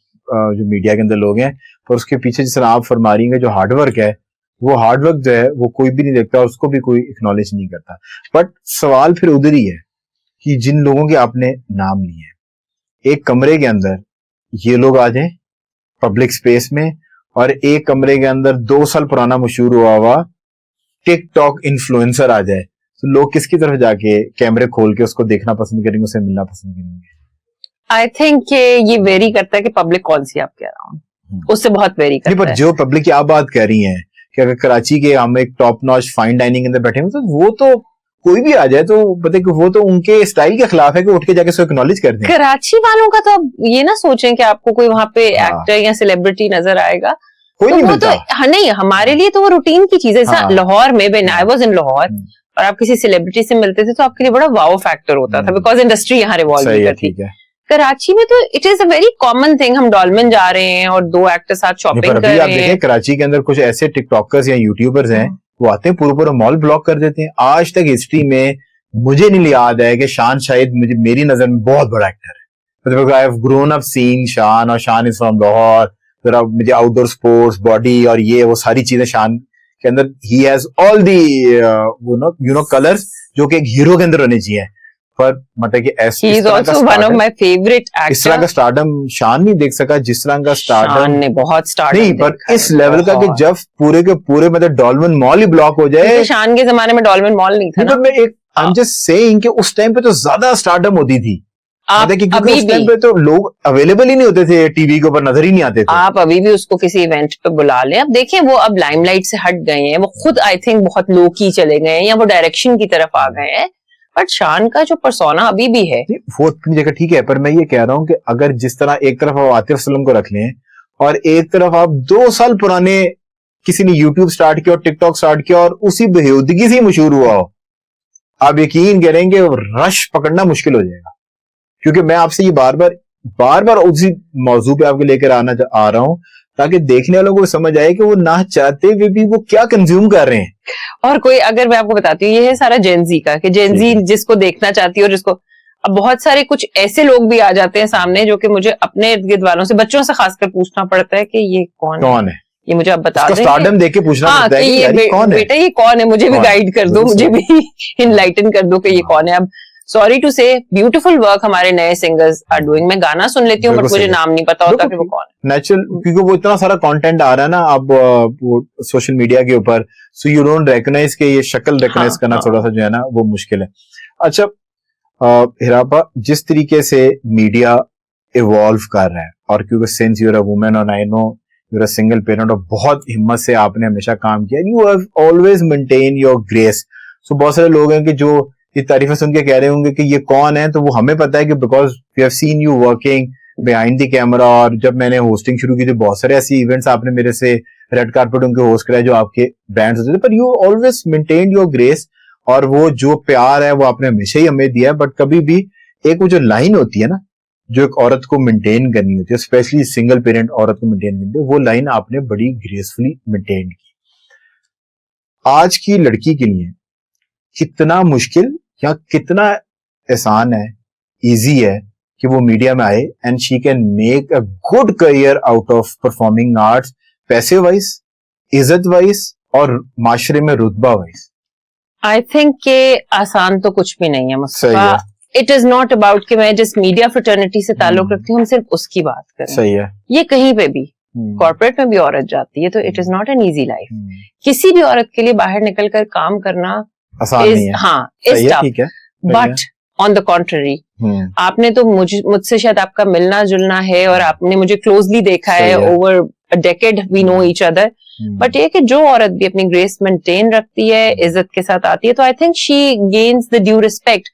जो मीडिया के अंदर लोग हैं, पर उसके पीछे जिस तरह आप फरमा रही हैं जो हार्डवर्क है, वो हार्डवर्क जो है वो कोई भी नहीं देखता, उसको भी कोई एक्नॉलेज नहीं करता। बट सवाल फिर उधर ही है कि जिन लोगों के आपने नाम लिए हैं, एक कमरे के अंदर ये लोग आ जाएं पब्लिक स्पेस में, और एक कमरे के अंदर 2 साल पुराना मशहूर हुआ टिकटॉक इन्फ्लुएंसर आ जाए, तो लोग किसकी तरफ जाके कैमरे खोल के उसको देखना पसंद करेंगे, उससे मिलना पसंद करेंगे? आई थिंक ये वेरी करता है कि पब्लिक कौन सी आप कह रहा हूँ, उससे बहुत वेरी करता है। पर जो पब्लिक की आप बात कर रही हैं कि अगर कराची के हम एक टॉप नॉच फाइन डाइनिंग के अंदर बैठे हैं, तो वो तो कोई भी आ जाए तो पता है कि वो तो उनके स्टाइल के खिलाफ है कि उठ के जाके उसको एक्नॉलेज कर दें। कराची वालों का तो अब ये ना सोचें कि आपको कोई वहां पे एक्टर या सेलिब्रिटी नजर आएगा, कोई तो नहीं वो मिलता। तो नहीं, हमारे लिए तो वो रूटीन की चीज है। लाहौर में when I was in Lahore और आप किसी सेलिब्रिटी से मिलते थे तो आपके लिए बड़ा वाओ फैक्टर होता था, बिकॉज इंडस्ट्री यहाँ रिवॉल्व नहीं करती। कराची में तो it is a very common thing, हम डॉलमेन जा रहे हैं और 2 एक्टर साथ शॉपिंग कर रहे हैं। आप देखें कराची के अंदर कुछ ऐसे टिकटॉकर्स या यूट्यूबर्स हैं, वो आते हैं पूरा मॉल ब्लॉक कर देते हैं। आज तक हिस्ट्री में मुझे नहीं याद है कि शान शायद मेरी नजर में बहुत बड़ा एक्टर है। I have grown up seeing शान, और शान इज फ्रॉम लाहौर, मुझे आउटडोर स्पोर्ट्स, बॉडी और ये वो सारी चीजें शान के अंदर, he has all the you know colours जो कि एक हीरो के अंदर होने चाहिए। पर मतलब कि ऐसे he is also one of my favourite actor. इस तरह का स्टारडम शान नहीं देख सका जिस तरह का स्टारडम शान ने बहुत स्टारडम नहीं, पर इस लेवल का कि जब पूरे के पूरे मतलब डॉलमेन मॉल ही ब्लॉक हो जाए। शान के जमाने में डॉलमेन मॉल नहीं था ना। मैं एक आई एम जस्ट सेइंग कि उस टाइम पे तो ज्यादा स्टारडम होती थी। क्योंकि उस टाइम पे तो लोग अवेलेबल ही नहीं होते थे, टीवी के ऊपर नजर ही नहीं आते थे। आप अभी भी उसको किसी इवेंट पे बुला लें, अब देखें वो अब लाइमलाइट से हट गए हैं, वो खुद आई थिंक बहुत लो की चले गए हैं या वो डायरेक्शन की तरफ आ गए हैं। बट शान का जो पर्सोना अभी भी है वो अपनी जगह ठीक है, पर मैं ये कह रहा हूँ कि अगर जिस तरह एक तरफ आप आतिफ असलम को रख लें और एक तरफ आप 2 साल पुराने किसी ने यूट्यूब स्टार्ट किया और टिकटॉक स्टार्ट किया और उसी बेहूदगी से मशहूर हुआ हो, आप यकीन करेंगे रश पकड़ना मुश्किल हो जाएगा। क्योंकि मैं आपसे ये बार बार उसी मौजू पे आपके लेकर आ रहा हूं ताकि देखने वालों को समझ आए कि वो ना चाहते हुए भी वो क्या कंज्यूम कर रहे हैं। और कोई अगर मैं आपको बताती हूँ, ये है सारा जेनजी का, कि जेनजी जिसको देखना चाहती है और जिसको, अब बहुत सारे कुछ ऐसे लोग भी आ जाते हैं सामने जो कि मुझे अपने इर्द गिर्द वालों से, बच्चों से खासकर पूछना पड़ता है कि ये कौन है, ये मुझे अब बता दें। स्टारडम देख के पूछना पड़ता है कि ये कौन है, बेटा ये कौन है, मुझे भी गाइड कर दो, मुझे भी इनलाइटन कर दो कि ये कौन है। अब सॉरी टू से ब्यूटीफुल वर्क हमारे नए सिंगर्स आर डूइंग। मैं गाना सुन लेती हूँ बट मुझे नाम नहीं पता होता कि वो कौन है। नेचुरल, क्योंकि वो इतना सारा कंटेंट आ रहा है ना अब सोशल मीडिया के ऊपर, सो यू डोंट रिकॉग्नाइज के ये शक्ल रिकॉग्नाइज करना थोड़ा सा जो है ना वो मुश्किल है। अच्छा हिरापा, जिस तरीके से मीडिया इवॉल्व कर रहा है, और क्योंकि since you are a women और I know you are a single parent और बहुत हिम्मत से आपने हमेशा काम किया, you have always maintain your grace. So बहुत सारे लोग हैं कि जो ये तारीफें सुन के कह रहे होंगे कि ये कौन है, तो वो हमें पता है कि because we have seen you working behind the camera. और जब मैंने होस्टिंग शुरू की थी, बहुत सारे ऐसे इवेंट्स आपने मेरे से रेड कार्पेट उनके होस्ट कराए जो आपके ब्रांड्स होते थे, पर you always maintain your grace, और वो जो प्यार है वो आपने हमेशा ही हमें दिया है। बट कभी भी एक वो जो लाइन होती है ना जो एक औरत को मेंटेन करनी होती है, स्पेशली सिंगल पेरेंट औरत को मेंटेन करनी होती है, वो लाइन आपने बड़ी ग्रेसफुली मेंटेन की। आज की लड़की के लिए कितना मुश्किल या कितना आसान है, इजी है कि वो मीडिया में आए and she can make a good career out of performing arts, पैसे वाइज, इज्जत वाइज और माशरे में रुतबा वाइज? आई थिंक के आसान तो कुछ भी नहीं है सही मुस्तफा। है। इट इज नॉट अबाउट कि मैं जिस मीडिया फ्रेटर्निटी से ताल्लुक रखती हूँ हम सिर्फ उसकी बात करें। सही है। ये कहीं पे भी कॉर्पोरेट में भी औरत जाती है तो it is not an easy life. किसी भी औरत के लिए बाहर निकल कर काम करना आसान नहीं है। हाँ सही इज है, ठीक है। Tough, but on the contrary आपने तो मुझसे शायद आपका मिलना जुलना है और आपने मुझे क्लोजली देखा है, over a decade we know each other, but ये कि जो औरत भी अपनी ग्रेस मेंटेन रखती है, इज्जत के साथ आती है, तो I think she gains the due respect.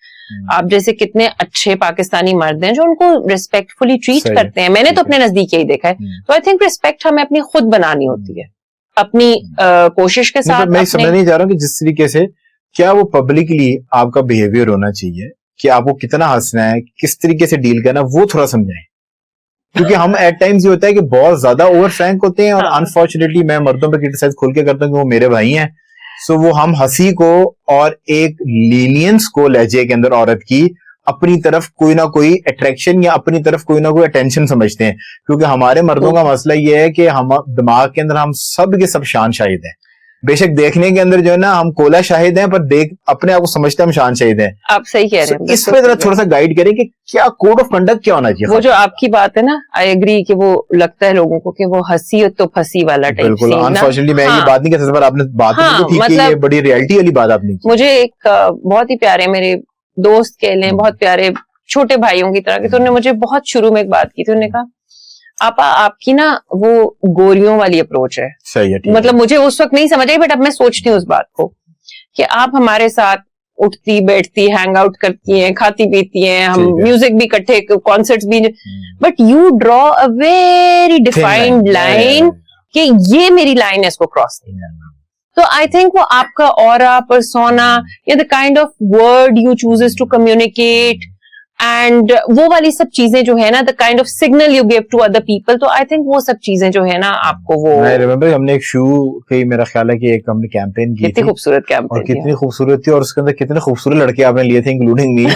आप जैसे कितने अच्छे पाकिस्तानी मर्द हैं जो उनको रिस्पेक्टफुली ट्रीट करते हैं, मैंने तो अपने नजदीक यही देखा है। तो आई थिंक रिस्पेक्ट हमें अपनी खुद बनानी होती है अपनी कोशिश के साथ। मैं समझ नहीं जा रहा हूँ कि जिस तरीके से क्या वो पब्लिकली आपका बिहेवियर होना चाहिए कि आपको कितना हंसना है, किस तरीके से डील करना, वो थोड़ा समझाएं। क्योंकि हम एट टाइम्स ये होता है कि बहुत ज्यादा ओवर फ्रैंक होते हैं और अनफॉर्चुनेटली मैं मर्दों पे क्रिटिसाइज खोल के करता हूँ कि वो मेरे भाई हैं, सो वो हम हंसी को और एक लीनियंस को लहजे के अंदर औरत की अपनी तरफ कोई ना कोई अट्रैक्शन या अपनी तरफ कोई ना कोई अटेंशन समझते हैं। क्योंकि हमारे मर्दों का मसला ये है कि हम दिमाग के अंदर हम सब के सब शान शाहिद हैं। बेशक देखने के अंदर जो है ना हम कोला शाहिद हैं, पर देख अपने आप को समझते हैं हम शान शाहिद हैं। आप सही कह रहे हैं। इस पे जरा थोड़ा सा गाइड करें कि क्या कोड ऑफ कंडक्ट क्या होना चाहिए। वो जो आपकी बात है ना, आई एग्री कि वो लगता है लोगों को कि वो हंसी तो फंसी वाला टाइप। बिल्कुल, अनफॉर्चुनेटली मैं ये बात नहीं कर सकता, पर आपने बात ठीक है, ये बड़ी रियलिटी वाली बात आपने की। मुझे एक बहुत ही प्यारे मेरे दोस्त कह लें, बहुत प्यारे छोटे भाइयों की तरह के, तो उन्होंने मुझे बहुत शुरू में एक बात की थी। उन्होंने कहा आपा आपकी ना वो गोरियों वाली अप्रोच है। सही है, मतलब मुझे उस वक्त नहीं समझ आई, बट अब मैं सोचती हूँ उस बात को कि आप हमारे साथ उठती बैठती हैंग आउट करती हैं, खाती पीती हैं, हम म्यूजिक भी इकट्ठे, कॉन्सर्ट्स भी, but you draw a very defined line कि ये मेरी लाइन है, इसको क्रॉस नहीं करना। तो आई थिंक वो आपका ऑरा, पर्सोना या the kind of word you chooses to communicate and वो वाली सब चीजें जो है ना, the kind of signal you give to other people, तो आई थिंक वो सब चीजें जो है ना आपको वो। आई रिमेम्बर हमने एक शू की, मेरा ख्याल है कि एक हमने कैंपेन की, कितनी खूबसूरत कैंपेन, और कितनी खूबसूरत थी, और उसके अंदर कितने खूबसूरत लड़के आपने लिए थे इंक्लूडिंग मी।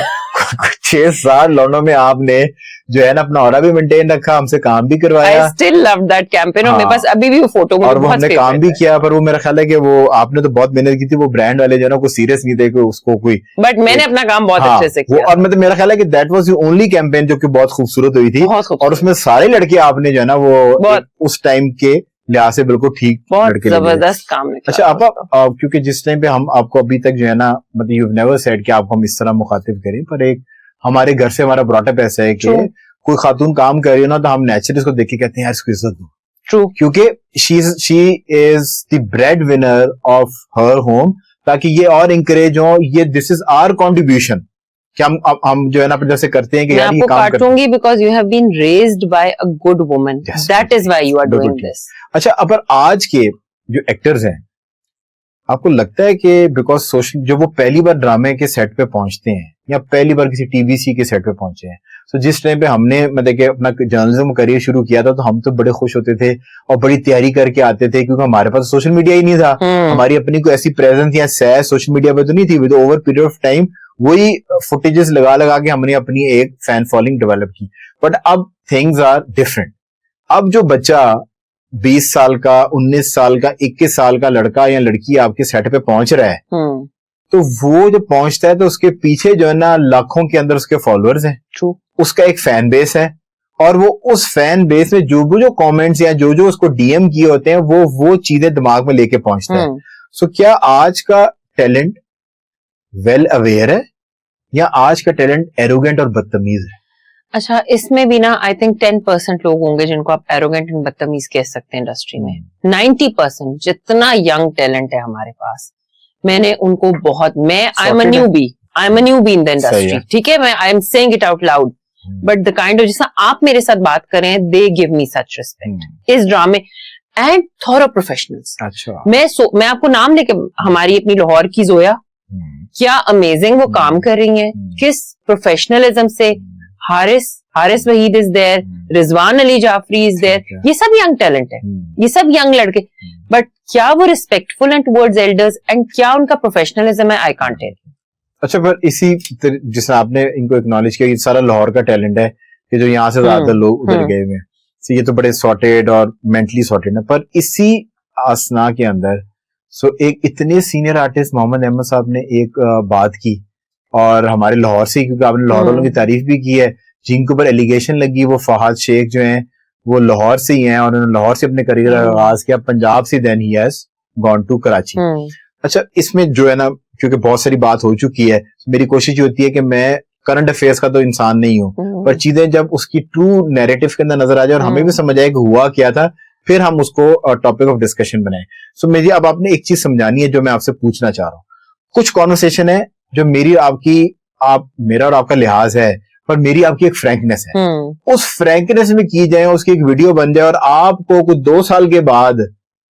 6-7 लौंडों में आपने जो है ना अपना ऑरा भी मेंटेन रखा, हमसे काम भी करवाया। I still love that campaign, और मेरे पास अभी भी वो फोटो और वो हमने काम भी किया, पर वो मेरा ख्याल है कि वो आपने तो बहुत मेहनत की थी, वो ब्रांड वाले जो है ना कोई सीरियस नहीं थे कि उसको कोई, बट मैंने अपना काम बहुत अच्छे से किया। और मतलब मेरा ख्याल है कि that was the only campaign जो कि बहुत खूबसूरत हुई थी, और उसमें सारे लड़के आपने जो है ना वो उस टाइम के लिहाज से बिल्कुल ठीक लड़के, जबरदस्त काम निकला। अच्छा आप क्योंकि जिस टाइम पे हम आपको अभी तक जो है ना, मतलब यू हैव नेवर सेड कि आपको हम इस तरह मुखातिब करें, पर एक हमारे घर से हमारा ब्रॉटअप ऐसा है कि कोई खातून काम कर रही है ना तो हम नेचुरली उसको देख के कहते हैं यार इसको इज्जत दो। ट्रू, क्योंकि she is the bread winner of her home, ताकि ये और इंकरेज हो, ये दिस इज आवर कंट्रीब्यूशन कि हम जो है ना जैसे करते हैं कि यार ये काम काटूंगी because you have been raised by a good woman, that is why you are doing this. अच्छा, अब आज के जो एक्टर्स हैं, आपको लगता है कि बिकॉज सोशल, जो वो पहली बार ड्रामे के सेट पे पहुंचते हैं या पहली बार किसी टीवीसी के सेट पे पहुंचे हैं, तो जिस टाइम पे हमने मतलब कि अपना जर्नलिज्म करियर शुरू किया था तो हम तो बड़े खुश होते थे और बड़ी तैयारी करके आते थे, क्योंकि हमारे पास सोशल मीडिया ही नहीं था, हमारी अपनी कोई ऐसी प्रेजेंस या सैर सोशल मीडिया पे तो नहीं थी। With over period of time वही फुटेजेस लगा लगा के हमने अपनी एक फैन फॉलोइंग डेवलप की। बट अब थिंग्स आर डिफरेंट। अब जो बच्चा 20 साल का, 19 साल का, 21 साल का लड़का या लड़की आपके सेट पे पहुंच रहा है, तो वो जो पहुंचता है तो उसके पीछे जो है ना लाखों के अंदर उसके फॉलोअर्स हैं, उसका एक फैन बेस है, और वो उस फैन बेस में जो कमेंट्स या जो उसको डीएम किए होते हैं वो चीजें दिमाग में लेके पहुंचता है। सो क्या आज का टैलेंट वेल अवेयर है या आज का टैलेंट एरोगेंट और बदतमीज है? अच्छा, इसमें भी ना आई थिंक 10% लोग होंगे जिनको आप एरोगेंट एंड बदतमीज कह सकते हैं इंडस्ट्री में। 90% जितना यंग टैलेंट है हमारे पास, मैंने उनको बहुत, मैं I am a newbie in the industry, ठीक है, मैं I am saying it out loud, but the kind of जैसा आप मेरे साथ बात करें, they give me such respect इस ड्रामे एंड थॉरो प्रोफेशनल्स। अच्छा, मैं आपको नाम लेके, हमारी अपनी लाहौर की जोया, क्या अमेजिंग वो काम कर रही है, किस प्रोफेशनलिज्म से। Haris Waheed is there, Rizwan Ali Jafri is there, ये सब यंग टैलेंट है, ये सब यंग लड़के, बट क्या वो respectful and towards elders and क्या उनका प्रोफेशनलिज्म है, आई कांट टेल। अच्छा, पर जिस आपने इनको एक्नॉलेज किया, ये सारा लाहौर का टैलेंट है कि जो यहाँ से ज्यादातर लोग उधर गए हुए हैं, तो ये तो बड़े सॉर्टेड और मेंटली सॉर्टेड है। पर इसी आसना के अंदर एक इतने सीनियर आर्टिस्ट मोहम्मद अहमद साहब ने एक बात की, और हमारे लाहौर से, क्योंकि आपने लाहौर वालों की तारीफ भी की है, जिनके ऊपर एलिगेशन लगी, वो फहाद शेख जो हैं वो लाहौर से ही हैं और उन्होंने लाहौर से अपने करियर का आगाज किया, पंजाब से then he has gone to Karachi. अच्छा, इसमें जो है ना, क्योंकि बहुत सारी बात हो चुकी है, मेरी कोशिश होती है कि मैं करंट अफेयर्स का तो इंसान नहीं हूँ, पर चीजें जब उसकी ट्रू नैरेटिव के अंदर नजर आ जाए और हमें भी समझ आए कि हुआ क्या था, फिर हम उसको टॉपिक ऑफ डिस्कशन बनाए। सो मुझे अब आपने एक चीज समझानी है जो मैं आपसे पूछना चाह रहा हूँ। कुछ कॉन्वर्सेशन है जो मेरा और आपका लिहाज है, पर मेरी आपकी एक फ्रैंकनेस है, उस फ्रैंकनेस में की जाए, उसकी एक वीडियो बन जाए और आपको कुछ 2 साल के बाद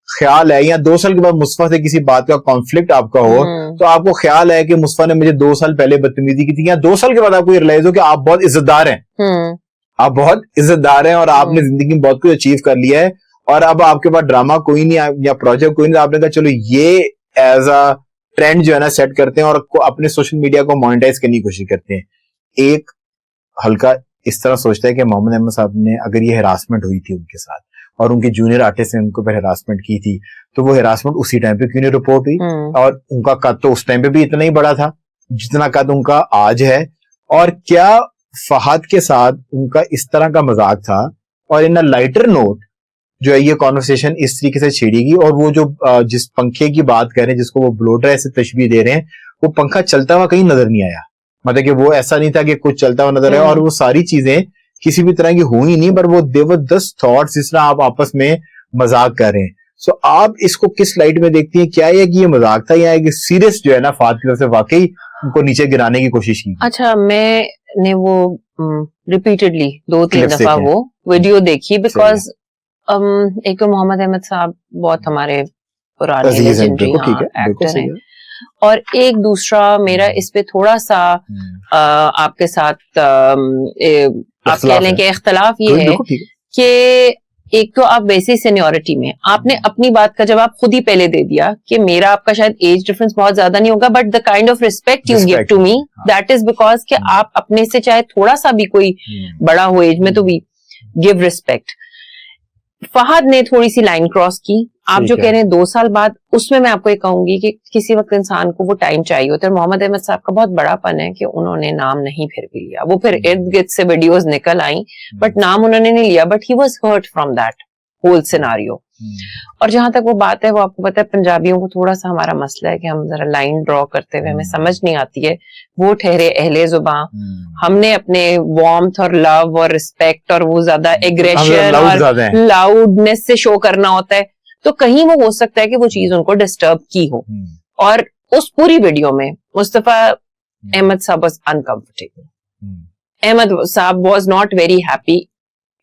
ख्याल है, या 2 साल के बाद मुस्तफा से किसी बात का कॉन्फ्लिक्ट आपका हो, तो आपको ख्याल है कि मुस्तफा ने मुझे 2 साल पहले बदतमीजी की थी, या 2 साल के बाद आपको रियलाइज हो कि आप बहुत इज्जतदार हैं, आप बहुत इज्जतदार हैं और आपने जिंदगी में बहुत कुछ अचीव कर लिया है, और अब आपके पास ड्रामा कोई नहीं या प्रोजेक्ट कोई नहीं, आपने कहा चलो ये एज अ ट्रेंड जो है ना सेट करते हैं और अपने सोशल मीडिया को मोनेटाइज करने की कोशिश करते हैं। एक हल्का इस तरह सोचता है कि मोहम्मद अहमद साहब ने, अगर ये हरासमेंट हुई थी उनके साथ और उनके जूनियर आर्टिस्ट ने उनके ऊपर हरासमेंट की थी, तो वो हरासमेंट उसी टाइम पे क्यों नहीं रिपोर्ट हुई? और उनका कद तो उस टाइम पे भी इतना ही बड़ा था जितना कद उनका आज है, और क्या फहद के साथ उनका इस तरह का मजाक था? और इन अ लाइटर नोट जो है ये कॉन्वर्सेशन इस तरीके से छेड़ेगी, और वो जो जिस पंखे की बात कर रहे हैं, जिसको वो ब्लो ड्राई से तशबीह दे रहे हैं, वो पंखा चलता हुआ कहीं नजर नहीं आया। मतलब कि वो ऐसा नहीं था कि कुछ चलता हुआ नजर आया, और वो सारी चीजें किसी भी तरह की हुई नहीं, पर वो देवर 10 थॉट्स जिस तरह आप आपस में मजाक कर रहे हैं। सो आप इसको किस लाइट में देखती हैं? क्या है कि ये मजाक था, या कि सीरियस जो है ना फात की तरफ से वाकई उनको नीचे गिराने की कोशिश की? अच्छा, मैंने वो रिपीटेडली 2-3 दफा वो वीडियो देखी, बिकॉज एक तो मोहम्मद अहमद साहब बहुत हमारे पुराने लेजेंडरी एक्टर हैं, और एक दूसरा मेरा इस पे थोड़ा सा आपके साथ आप कह लें कि इख्तलाफ ये है कि एक तो आप वैसे सीनियरिटी में आपने अपनी बात का जवाब खुद ही पहले दे दिया कि मेरा आपका शायद एज डिफरेंस बहुत ज्यादा नहीं होगा, but the kind of respect you give to me that is because कि आप अपने से चाहे थोड़ा सा भी कोई बड़ा हो एज में, तो वी गिव रिस्पेक्ट। फहद ने थोड़ी सी लाइन क्रॉस की। आप जो कह रहे हैं 2 साल बाद, उसमें मैं आपको ये कहूंगी कि किसी वक्त इंसान को वो टाइम चाहिए होता है। मोहम्मद अहमद साहब का बहुत बड़ापन है कि उन्होंने नाम नहीं फिर भी लिया। वो फिर इर्द गिर्द से वीडियोस निकल आई, बट नाम उन्होंने नहीं लिया, but he was hurt from that whole scenario. और जहां तक वो बात है, वो आपको पता है पंजाबियों को थोड़ा सा हमारा मसला है कि हम जरा लाइन ड्रॉ करते हुए हमें समझ नहीं आती है। वो ठहरे अहले जुबान, हमने अपने वार्मथ और लव और रिस्पेक्ट और वो ज्यादा एग्रेशन और लाउडनेस से शो करना होता है, तो कहीं वो हो सकता है कि वो चीज उनको डिस्टर्ब की हो। और उस पूरी वीडियो में Mustafa Ahmad sahab was uncomfortable. Ahmed sahab was not very happy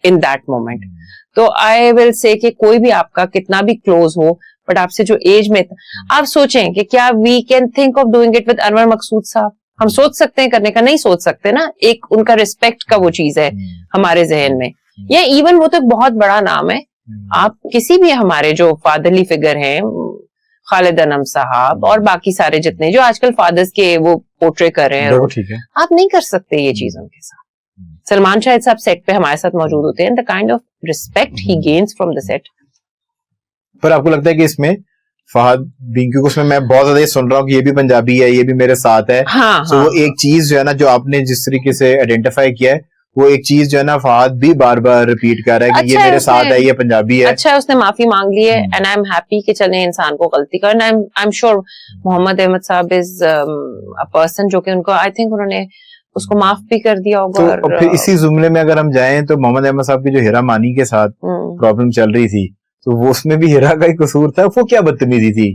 in that moment. तो आई विल से कि कोई भी आपका कितना भी क्लोज हो, बट आपसे जो एज में, आप सोचें कि क्या we can think of doing it with Anwar Maqsood sahab? हम सोच सकते हैं करने का? नहीं सोच सकते ना। एक उनका रिस्पेक्ट का वो चीज है हमारे जहन में, या इवन वो तो एक बहुत बड़ा नाम है। आप किसी भी हमारे जो फादरली फिगर हैं, खालिद अनम साहब और बाकी सारे जितने जो आजकल फादर्स के वो पोर्ट्रे कर रहे हैं, आप नहीं कर सकते ये चीज उनके साथ। सलमान शाहिद साहब सेट पे हमारे साथ मौजूद होते हैं, the kind of respect he gains from the set. पर आपको लगता है कि इसमें फहद भी, क्योंकि उसमें मैं बहुत ज्यादा ये सुन रहा हूँ कि ये भी पंजाबी है, ये भी मेरे साथ है, तो वो एक चीज जो है ना, जो आपने जिस तरीके से आइडेंटिफाई किया है, वो एक चीज जो है ना फहद भी बार बार रिपीट कर रहा है कि ये मेरे साथ है, ये पंजाबी है। अच्छा, उसने माफी मांग ली है, एंड आई एम हैप्पी कि चले इंसान को गलती कर। I am sure Mohammad Ahmad sahab is a person जो कि उनको, आई थिंक उन्होंने उसको माफ भी कर दिया होगा। तो और फिर इसी जुमले में अगर हम जाएं तो मोहम्मद अहमद साहब की जो हिरा मानी के साथ प्रॉब्लम चल रही थी, तो वो उसमें भी हिरा का ही कसूर था। वो क्या बदतमीजी थी?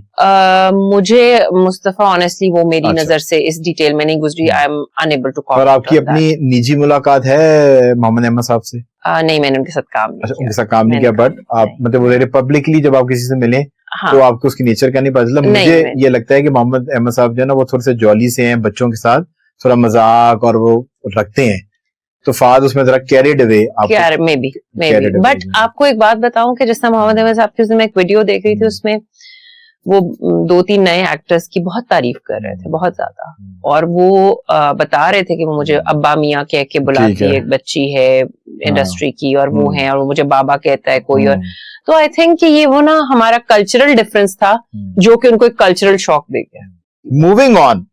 मुझे मुस्तफा ऑनेस्टली वो मेरी नजर से इस डिटेल में नहीं गुजरी। I am unable to comment. और आपकी अपनी निजी मुलाकात है मोहम्मद अहमद साहब से? नहीं, मैंने उनके साथ काम नहीं किया। उनके साथ काम नहीं किया, बट आप मतलब पब्लिकली जब आप किसी से मिले तो आपको उसकी नेचर का नहीं पता चला? मुझे ये लगता है कि मोहम्मद अहमद साहब जो है ना, वो थोड़े से जॉली से हैं, बच्चों के साथ थोड़ा मजाक और वो रखते हैं, तो फाद उसमें जरा carried away. May be but आपको एक बात बताऊं कि जिस तरह मोहम्मद अहमद साहब की मैं एक वीडियो देख रही थी, उसमें वो 2-3 नए एक्टर्स की बहुत तारीफ कर रहे थे, बहुत ज्यादा, और वो बता रहे थे कि वो मुझे अब्बा मियाँ कह के बुलाती है, एक बच्ची है इंडस्ट्री की और वो है, और वो मुझे बाबा कहता है कोई, और तो आई थिंक कि ये वो ना हमारा कल्चरल डिफरेंस था जो कि उनको एक कल्चरल शॉक दे गया। Moving on,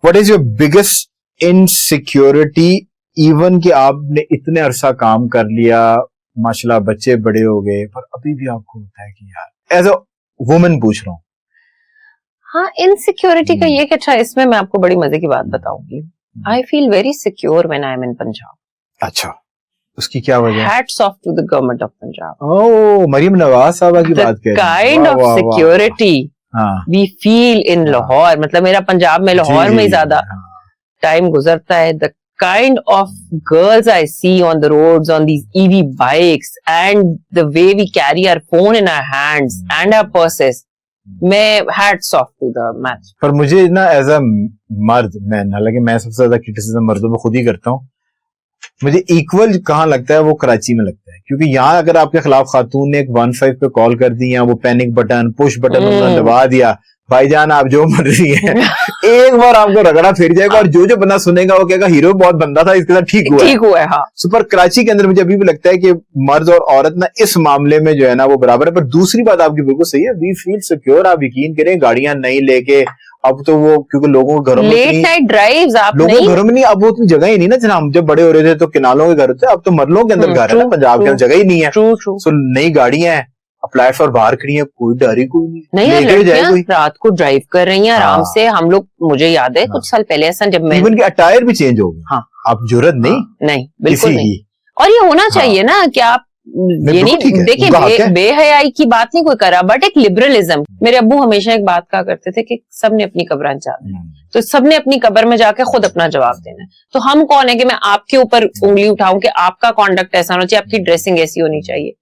what is your biggest insecurity, even कि आपने इतने अरसा काम कर लिया, माशाल्लाह बच्चे बड़े हो गए, पर अभी भी आपको होता है कि यार, एज अ वुमन पूछ रहा हूँ। हाँ, इनसिक्योरिटी का ये कि अच्छा, इसमें मैं आपको बड़ी मजे की बात बताऊंगी। I feel very secure when I am in Punjab. अच्छा, उसकी क्या वजह? Hats off to the government of Punjab. Oh, Maryam Nawaz sahiba की बात कर रहे हैं। Kind of security we feel in Lahore, मतलब मेरा पंजाब में, लाहौर में ज्यादा टाइम गुजरता है। The kind of girls I see on the roads on these EV bikes and the way we carry our phone in our hands and our purses, मैं hats off to the match। पर मुझे ना as a मर्द, मैं हालांकि मैं सबसे ज्यादा क्रिटिसिज्म मर्दों में खुद ही करता हूँ, मुझे इक्वल कहाँ लगता है वो कराची में लगता है, क्योंकि यहाँ अगर आपके खिलाफ खातून ने एक 15 पे कॉल कर दी, या वो पैनिक बटन पुश बटन उन्होंने दबा दिया, भाईजान आप जो मर्जी है, एक बार आपको रगड़ा फिर जाएगा, और जो बंदा सुनेगा वो कहेगा हीरो बहुत बंदा था, इसके साथ ठीक हुआ है। हाँ। सुपर कराची के अंदर मुझे अभी भी लगता है कि मर्द और औरत ना इस मामले में जो है ना वो बराबर है। पर दूसरी बात आपकी बिल्कुल सही है, वी फील सिक्योर। आप यकीन करें, गाड़ियां नहीं लेके अब तो वो, क्योंकि लोगों के घरों में लेट नाइट ड्राइव्स, आप लोगों के घरों में नहीं, अब वो उतनी जगह ही नहीं ना। जब हम जब बड़े हो रहे थे तो किनालों के घर होते, अब तो मरलों के अंदर घर है ना, पंजाब के अंदर जगह ही नहीं है। सो नई गाड़ियां हैं, अप्लाई फॉर बाहर खड़ी है, कोई डर ही कोई नहीं। लड़कियां रात को ड्राइव कर रही हैं आराम से। हम लोग, मुझे याद है कुछ साल पहले ऐसा, जब मैं, इवन के अटायर भी चेंज हो गए। हाँ, आप जुर्रत नहीं बिल्कुल नहीं। और ये होना चाहिए ना कि आप ये नहीं देखिए, बेहयाई की बात नहीं कोई करा, बट एक लिबरलिज्म। मेरे अब्बू हमेशा एक बात कहा करते थे कि सबने अपनी कब्र जाना है, तो सबने अपनी कब्र में जाके खुद अपना जवाब देना है। तो हम कौन है कि मैं आपके ऊपर उंगली उठाऊं कि आपका कॉन्डक्ट ऐसा होना चाहिए, आपकी ड्रेसिंग ऐसी होनी चाहिए।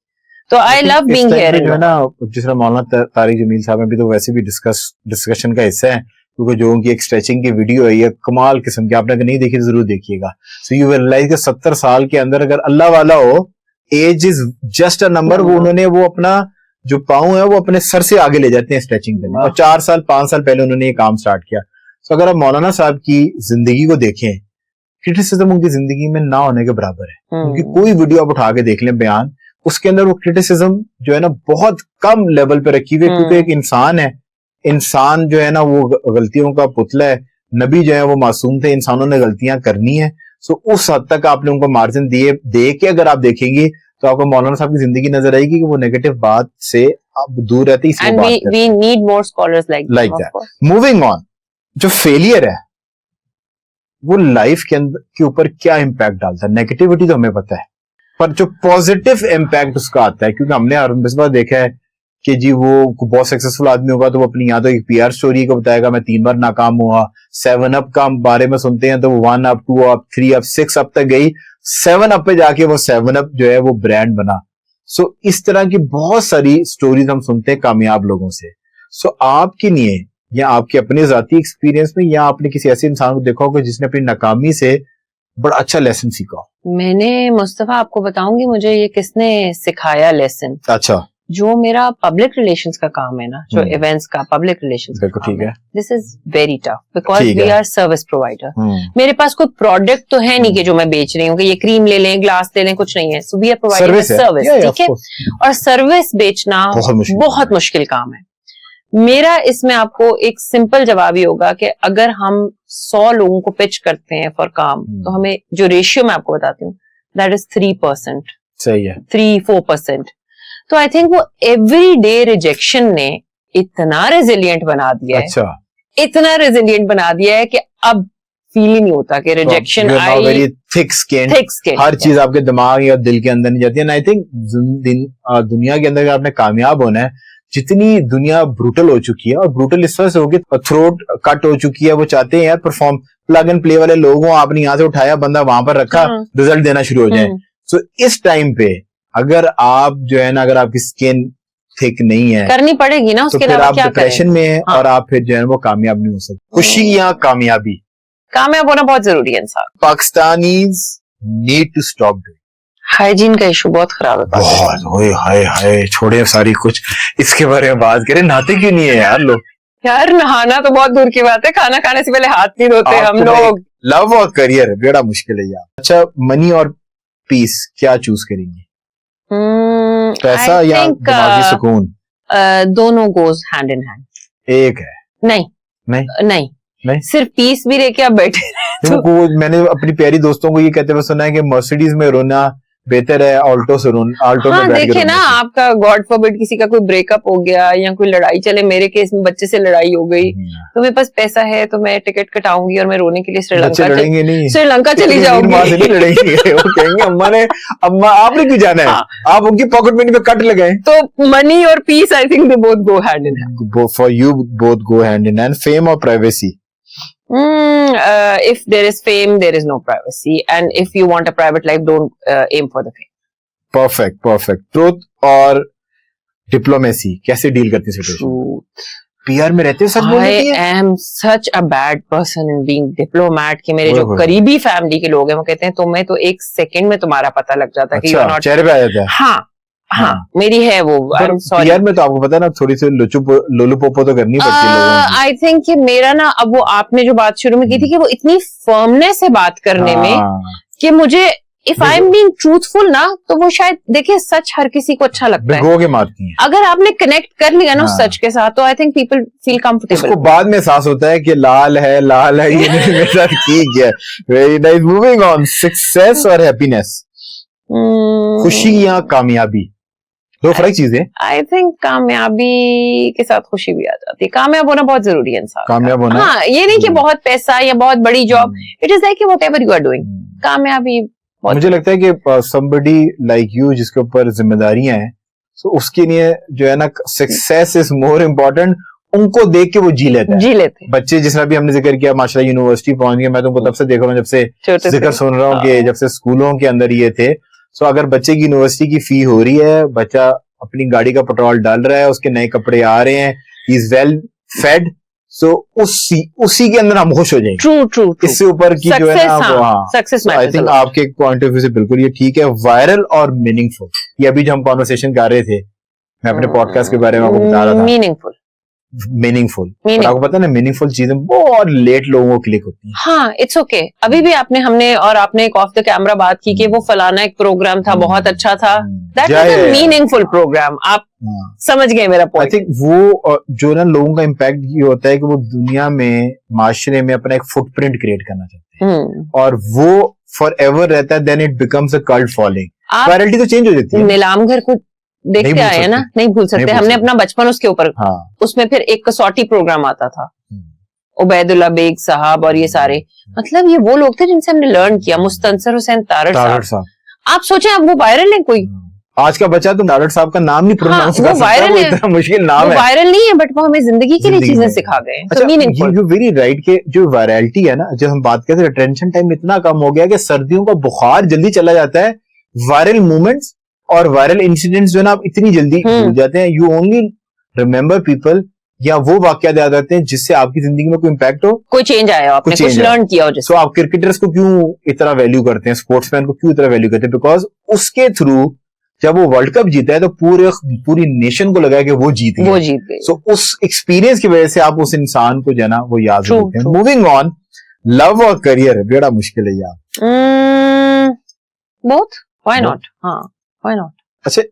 तो आई लव बीइंग हियर। जो है ना, जिस तरह मौलाना तारिक जमील साहब भी तो वैसे भी डिस्कशन का हिस्सा है, क्योंकि जो उनकी एक स्ट्रेचिंग की वीडियो है, ये कमाल किस्म की, आपने नहीं देखी तो जरूर देखिएगा। सो यू विल रियलाइज कि 70 साल के अंदर अगर अल्लाह वाला हो, age is just a number, वो उन्होंने वो अपना जो पाँव है वो अपने सर से आगे ले जाते हैं स्ट्रेचिंग करने, और 4-5 साल पहले उन्होंने ये काम स्टार्ट किया। तो अगर आप मौलाना साहब की जिंदगी को देखें, क्रिटिसिज्म उनकी जिंदगी में ना होने के बराबर है। उनकी कोई वीडियो आप उठा के देख लें, बयान, उसके अंदर वो क्रिटिसिज्म जो है ना बहुत कम लेवल पे रखी हुई है, क्योंकि एक इंसान है, इंसान जो है ना वो गलतियों का पुतला है। नबी जो है वो मासूम थे, इंसानों ने गलतियां करनी है। सो उस हद तक आपने उनको मार्जिन दे के अगर आप देखेंगे तो आपको मौलाना साहब की जिंदगी नजर आएगी कि वो नेगेटिव बात से आप दूर रहते हैं। And we need more scholars like that. Moving on, जो फेलियर है वो लाइफ के ऊपर क्या इम्पैक्ट डालता है? नेगेटिविटी तो हमें पता है, पर जो पॉजिटिव इम्पैक्ट उसका आता है, क्योंकि हमने हर बार देखा है कि जी वो बहुत सक्सेसफुल आदमी होगा तो वो अपनी यहाँ तो एक PR स्टोरी को बताएगा, मैं 3 बार नाकाम हुआ। 7 अप का बारे में सुनते हैं तो 1 अप, 2 अप, 3 अप, 6 अप तक गई, 7 अप पे जाके वो 7 अप जो है वो ब्रांड बना। सो इस तरह की बहुत सारी स्टोरीज हम सुनते हैं कामयाब लोगों से। सो आपके लिए या आपके अपने जाती एक्सपीरियंस में, या आपने किसी ऐसे इंसान को देखा होगा जिसने अपनी नाकामी से बड़ा अच्छा लेसन सीखा? मैंने, मुस्तफा आपको बताऊंगी मुझे ये किसने सिखाया लेसन। अच्छा, जो मेरा पब्लिक रिलेशंस का काम है ना, जो इवेंट्स का पब्लिक रिलेशंस का काम है, this is very tough because we are service provider. मेरे पास कोई प्रोडक्ट तो है नहीं कि जो मैं बेच रही हूँ कि ये क्रीम ले लें, ग्लास ले लें, कुछ नहीं है। So we are providing service, ठीक है। और सर्विस बेचना बहुत मुश्किल काम है। मेरा इसमें आपको एक सिंपल जवाब ही होगा कि अगर हम 100 लोगों को पिच करते हैं फॉर काम, तो हमें जो रेशियो मैं आपको बताती हूँ, दैट इज 3%। सही है, 3-4%। तो आई थिंक वो एवरीडे रिजेक्शन ने इतना रेजिलिएंट बना दिया है, अच्छा, इतना रेजिलिएंट बना दिया है कि अब फील ही नहीं होता कि रिजेक्शन आई। वेरी थिक स्किन, हर चीज आपके दिमाग या दिल के अंदर नहीं जाती है। आई थिंक दुनिया के अंदर अगर आपने कामयाब होना है, जितनी दुनिया ब्रूटल हो चुकी है, और ब्रूटल इस तरह से होगी, थ्रोट कट हो चुकी है, वो चाहते हैं यार परफॉर्म, प्लग एंड प्ले वाले लोगों, आपने यहाँ से उठाया बंदा वहां पर रखा, रिजल्ट देना शुरू हो जाए। सो इस टाइम पे अगर आप जो है ना, अगर आपकी स्किन थिक नहीं है, करनी पड़ेगी ना, उसके अलावा क्या डिप्रेशन में है, और आप फिर जो है वो कामयाब नहीं हो सकते। खुशी या कामयाबी, कामयाब होना बहुत जरूरी है इंसान। Pakistanis need to stop doing, hygiene का इशू बहुत खराब है बहुत, ओए हाय हाय, छोड़े सारी कुछ, इसके बारे में बात करें। नहाते क्यों नहीं है यार लोग? यार नहाना तो बहुत दूर की बात है, खाना खाने से पहले हाथ नहीं धोते हम लोग। लव और करियर बड़ा मुश्किल है यार। अच्छा, मनी और पीस क्या चूज करेंगे? पैसा या दिमागी सुकून? दोनों गोज हैंड इन हैंड। एक है? नहीं नहीं नहीं नहीं, सिर्फ पीस भी लेके आप बैठे तो मैंने अपनी प्यारी दोस्तों को ये कहते हुए सुना है कि मर्सिडीज में रोना बेहतर है ऑल्टो से रोना, ऑल्टो हाँ, में बैठ के देखिए ना, आपका गॉड फॉरबिड किसी का कोई ब्रेकअप हो गया या कोई लड़ाई चले, मेरे केस में बच्चे से लड़ाई हो गई, तो मेरे पास पैसा है तो मैं टिकट कटाऊंगी और मैं रोने के लिए श्रीलंका चली जाऊंगी। नहीं लड़ेंगे, वो कहेंगे अम्मा आपने क्यों जाना है, आप उनकी पॉकेट मनी पे कट लगाए। तो मनी और peace, I think they both go hand in hand. For you both go hand in hand. Fame और privacy? If there is fame, there is no privacy, and if you want a private life, don't aim for the fame. Perfect. Truth और diplomacy कैसे deal करती है situation? PR में रहते सच बोलने की? I am such a bad person in being diplomat कि मेरे जो करीबी फैमिली के लोग हैं वो कहते हैं तुम्हें तो एक सेकंड में तुम्हारा पता लग जाता है कि अच्छा, चेहरे पे आ जाता है। हाँ, मेरी है वो। पीआर में तो आपको पता है ना, थोड़ी सी लोलू पोपो तो करनी पड़ती है लोगों की। आई थिंक कि मेरा ना, अब वो आपने जो बात शुरू में की थी कि वो इतनी फर्मनेस है बात करने में कि मुझे, if I am being truthful ना, तो वो शायद, देखिए सच हर किसी को अच्छा लगता है, भिगो के मारती हैं। अगर आपने कनेक्ट कर लिया ना उस सच के साथ, तो I think people feel comfortable. उसको बाद में एहसास होता है कि लाल है ये नहीं मेरे साथ ठीक है। Very nice. Moving on. Success और हैप्पीनेस, खुशी या कामयाबी, दो फर्क चीजें। आई थिंक कामयाबी के साथ खुशी भी आ जाती है। कामयाब होना बहुत जरूरी है इंसान, कामयाब होना। हाँ, ये नहीं कि बहुत पैसा या बहुत बड़ी job, it is like whatever you are doing, कामयाबी। मुझे लगता है कि somebody like you जिसके ऊपर जिम्मेदारियां हैं, तो उसके लिए जो है ना, सक्सेस इज मोर इम्पोर्टेंट। उनको देख के वो जी लेते हैं। बच्चे जिसमें भी हमने जिक्र किया, माशाल्लाह यूनिवर्सिटी पहुंच गए, मैं तुमको तब से देख रहा हूँ, जब से जिक्र सुन रहा हूँ कि जब से स्कूलों के अंदर ये थे। सो अगर बच्चे की यूनिवर्सिटी की फी हो रही है, बच्चा अपनी गाड़ी का पेट्रोल डाल रहा है, उसके नए कपड़े आ रहे हैं, ही इज वेल फेड, सो उसी के अंदर हम खुश हो जाएंगे। ट्रू। इससे ऊपर की जो है ना, सक्सेस आई थिंक आपके पॉइंट ऑफ व्यू से बिल्कुल ये ठीक है। वायरल और मीनिंगफुल, ये अभी जो हम कॉन्वर्सेशन कर रहे थे, मैं अपने पॉडकास्ट के बारे में आपको बता रहा था। मीनिंगफुल आपको पता है ना, मीनिंगफुल चीजें बहुत लेट लोगों को क्लिक होती हैं। हाँ, इट्स ओके। अभी भी हमने एक ऑफ द कैमरा बात की कि वो फलाना एक प्रोग्राम था, बहुत अच्छा था, that was a meaningful programme. आप समझ गए मेरा पॉइंट। आई थिंक वो जो ना लोगों का इम्पैक्ट ये होता है कि वो दुनिया में, माशरे में अपना एक फुटप्रिंट क्रिएट करना चाहते हैं, और वो फॉर एवर रहता है, then it becomes a cult following. Virality तो चेंज हो जाती है। नीलाम घर को देखते आए हैं ना, नहीं भूल सकते। हमने अपना बचपन उसके ऊपर, उसमें फिर एक कसौटी प्रोग्राम आता था, उबैदुल्ला बेग साहब और ये सारे, मतलब ये वो लोग थे जिनसे हमने लर्न किया। मुस्तंसर हुसैन तारड़ साहब, आप सोचें, अब वो वायरल है कोई? आज का बच्चा तो तारड़ साहब का नाम नहीं प्रोनाउंस कर सकता, वो इतना मुश्किल नाम है। वायरल नहीं है, बट वो हमें जिंदगी के लिए चीजें सिखा गए। अच्छा, यू वेरी राइट के जो वायरलिटी है ना, जब हम बात करते हैं, अटेंशन टाइम इतना कम हो गया कि सर्दियों का बुखार जल्दी चला जाता है। वायरल मूवमेंट्स और वायरल इंसिडेंट्स जो ना आप इतनी जल्दी भूल जाते हैं। यू ओनली रिमेम्बर पीपल, या वो वाकयात याद आते हैं जिससे आपकी जिंदगी में कोई इम्पैक्ट हो, कोई चेंज आया, आपने कुछ लर्न किया हो। सो आप क्रिकेटर्स को क्यों इतना वैल्यू करते हैं, स्पोर्ट्समैन को क्यों इतना वैल्यू करते हैं? बिकॉज उसके थ्रू जब वो वर्ल्ड कप जीता है तो पूरी नेशन को लगा है कि वो जीत गए। सो उस एक्सपीरियंस की वजह से आप उस इंसान को जो है ना वो याद रखते हैं। Moving on. लव और करियर बड़ा मुश्किल है यार। Both, why not? हाँ, व्हाई नॉट? अच्छा,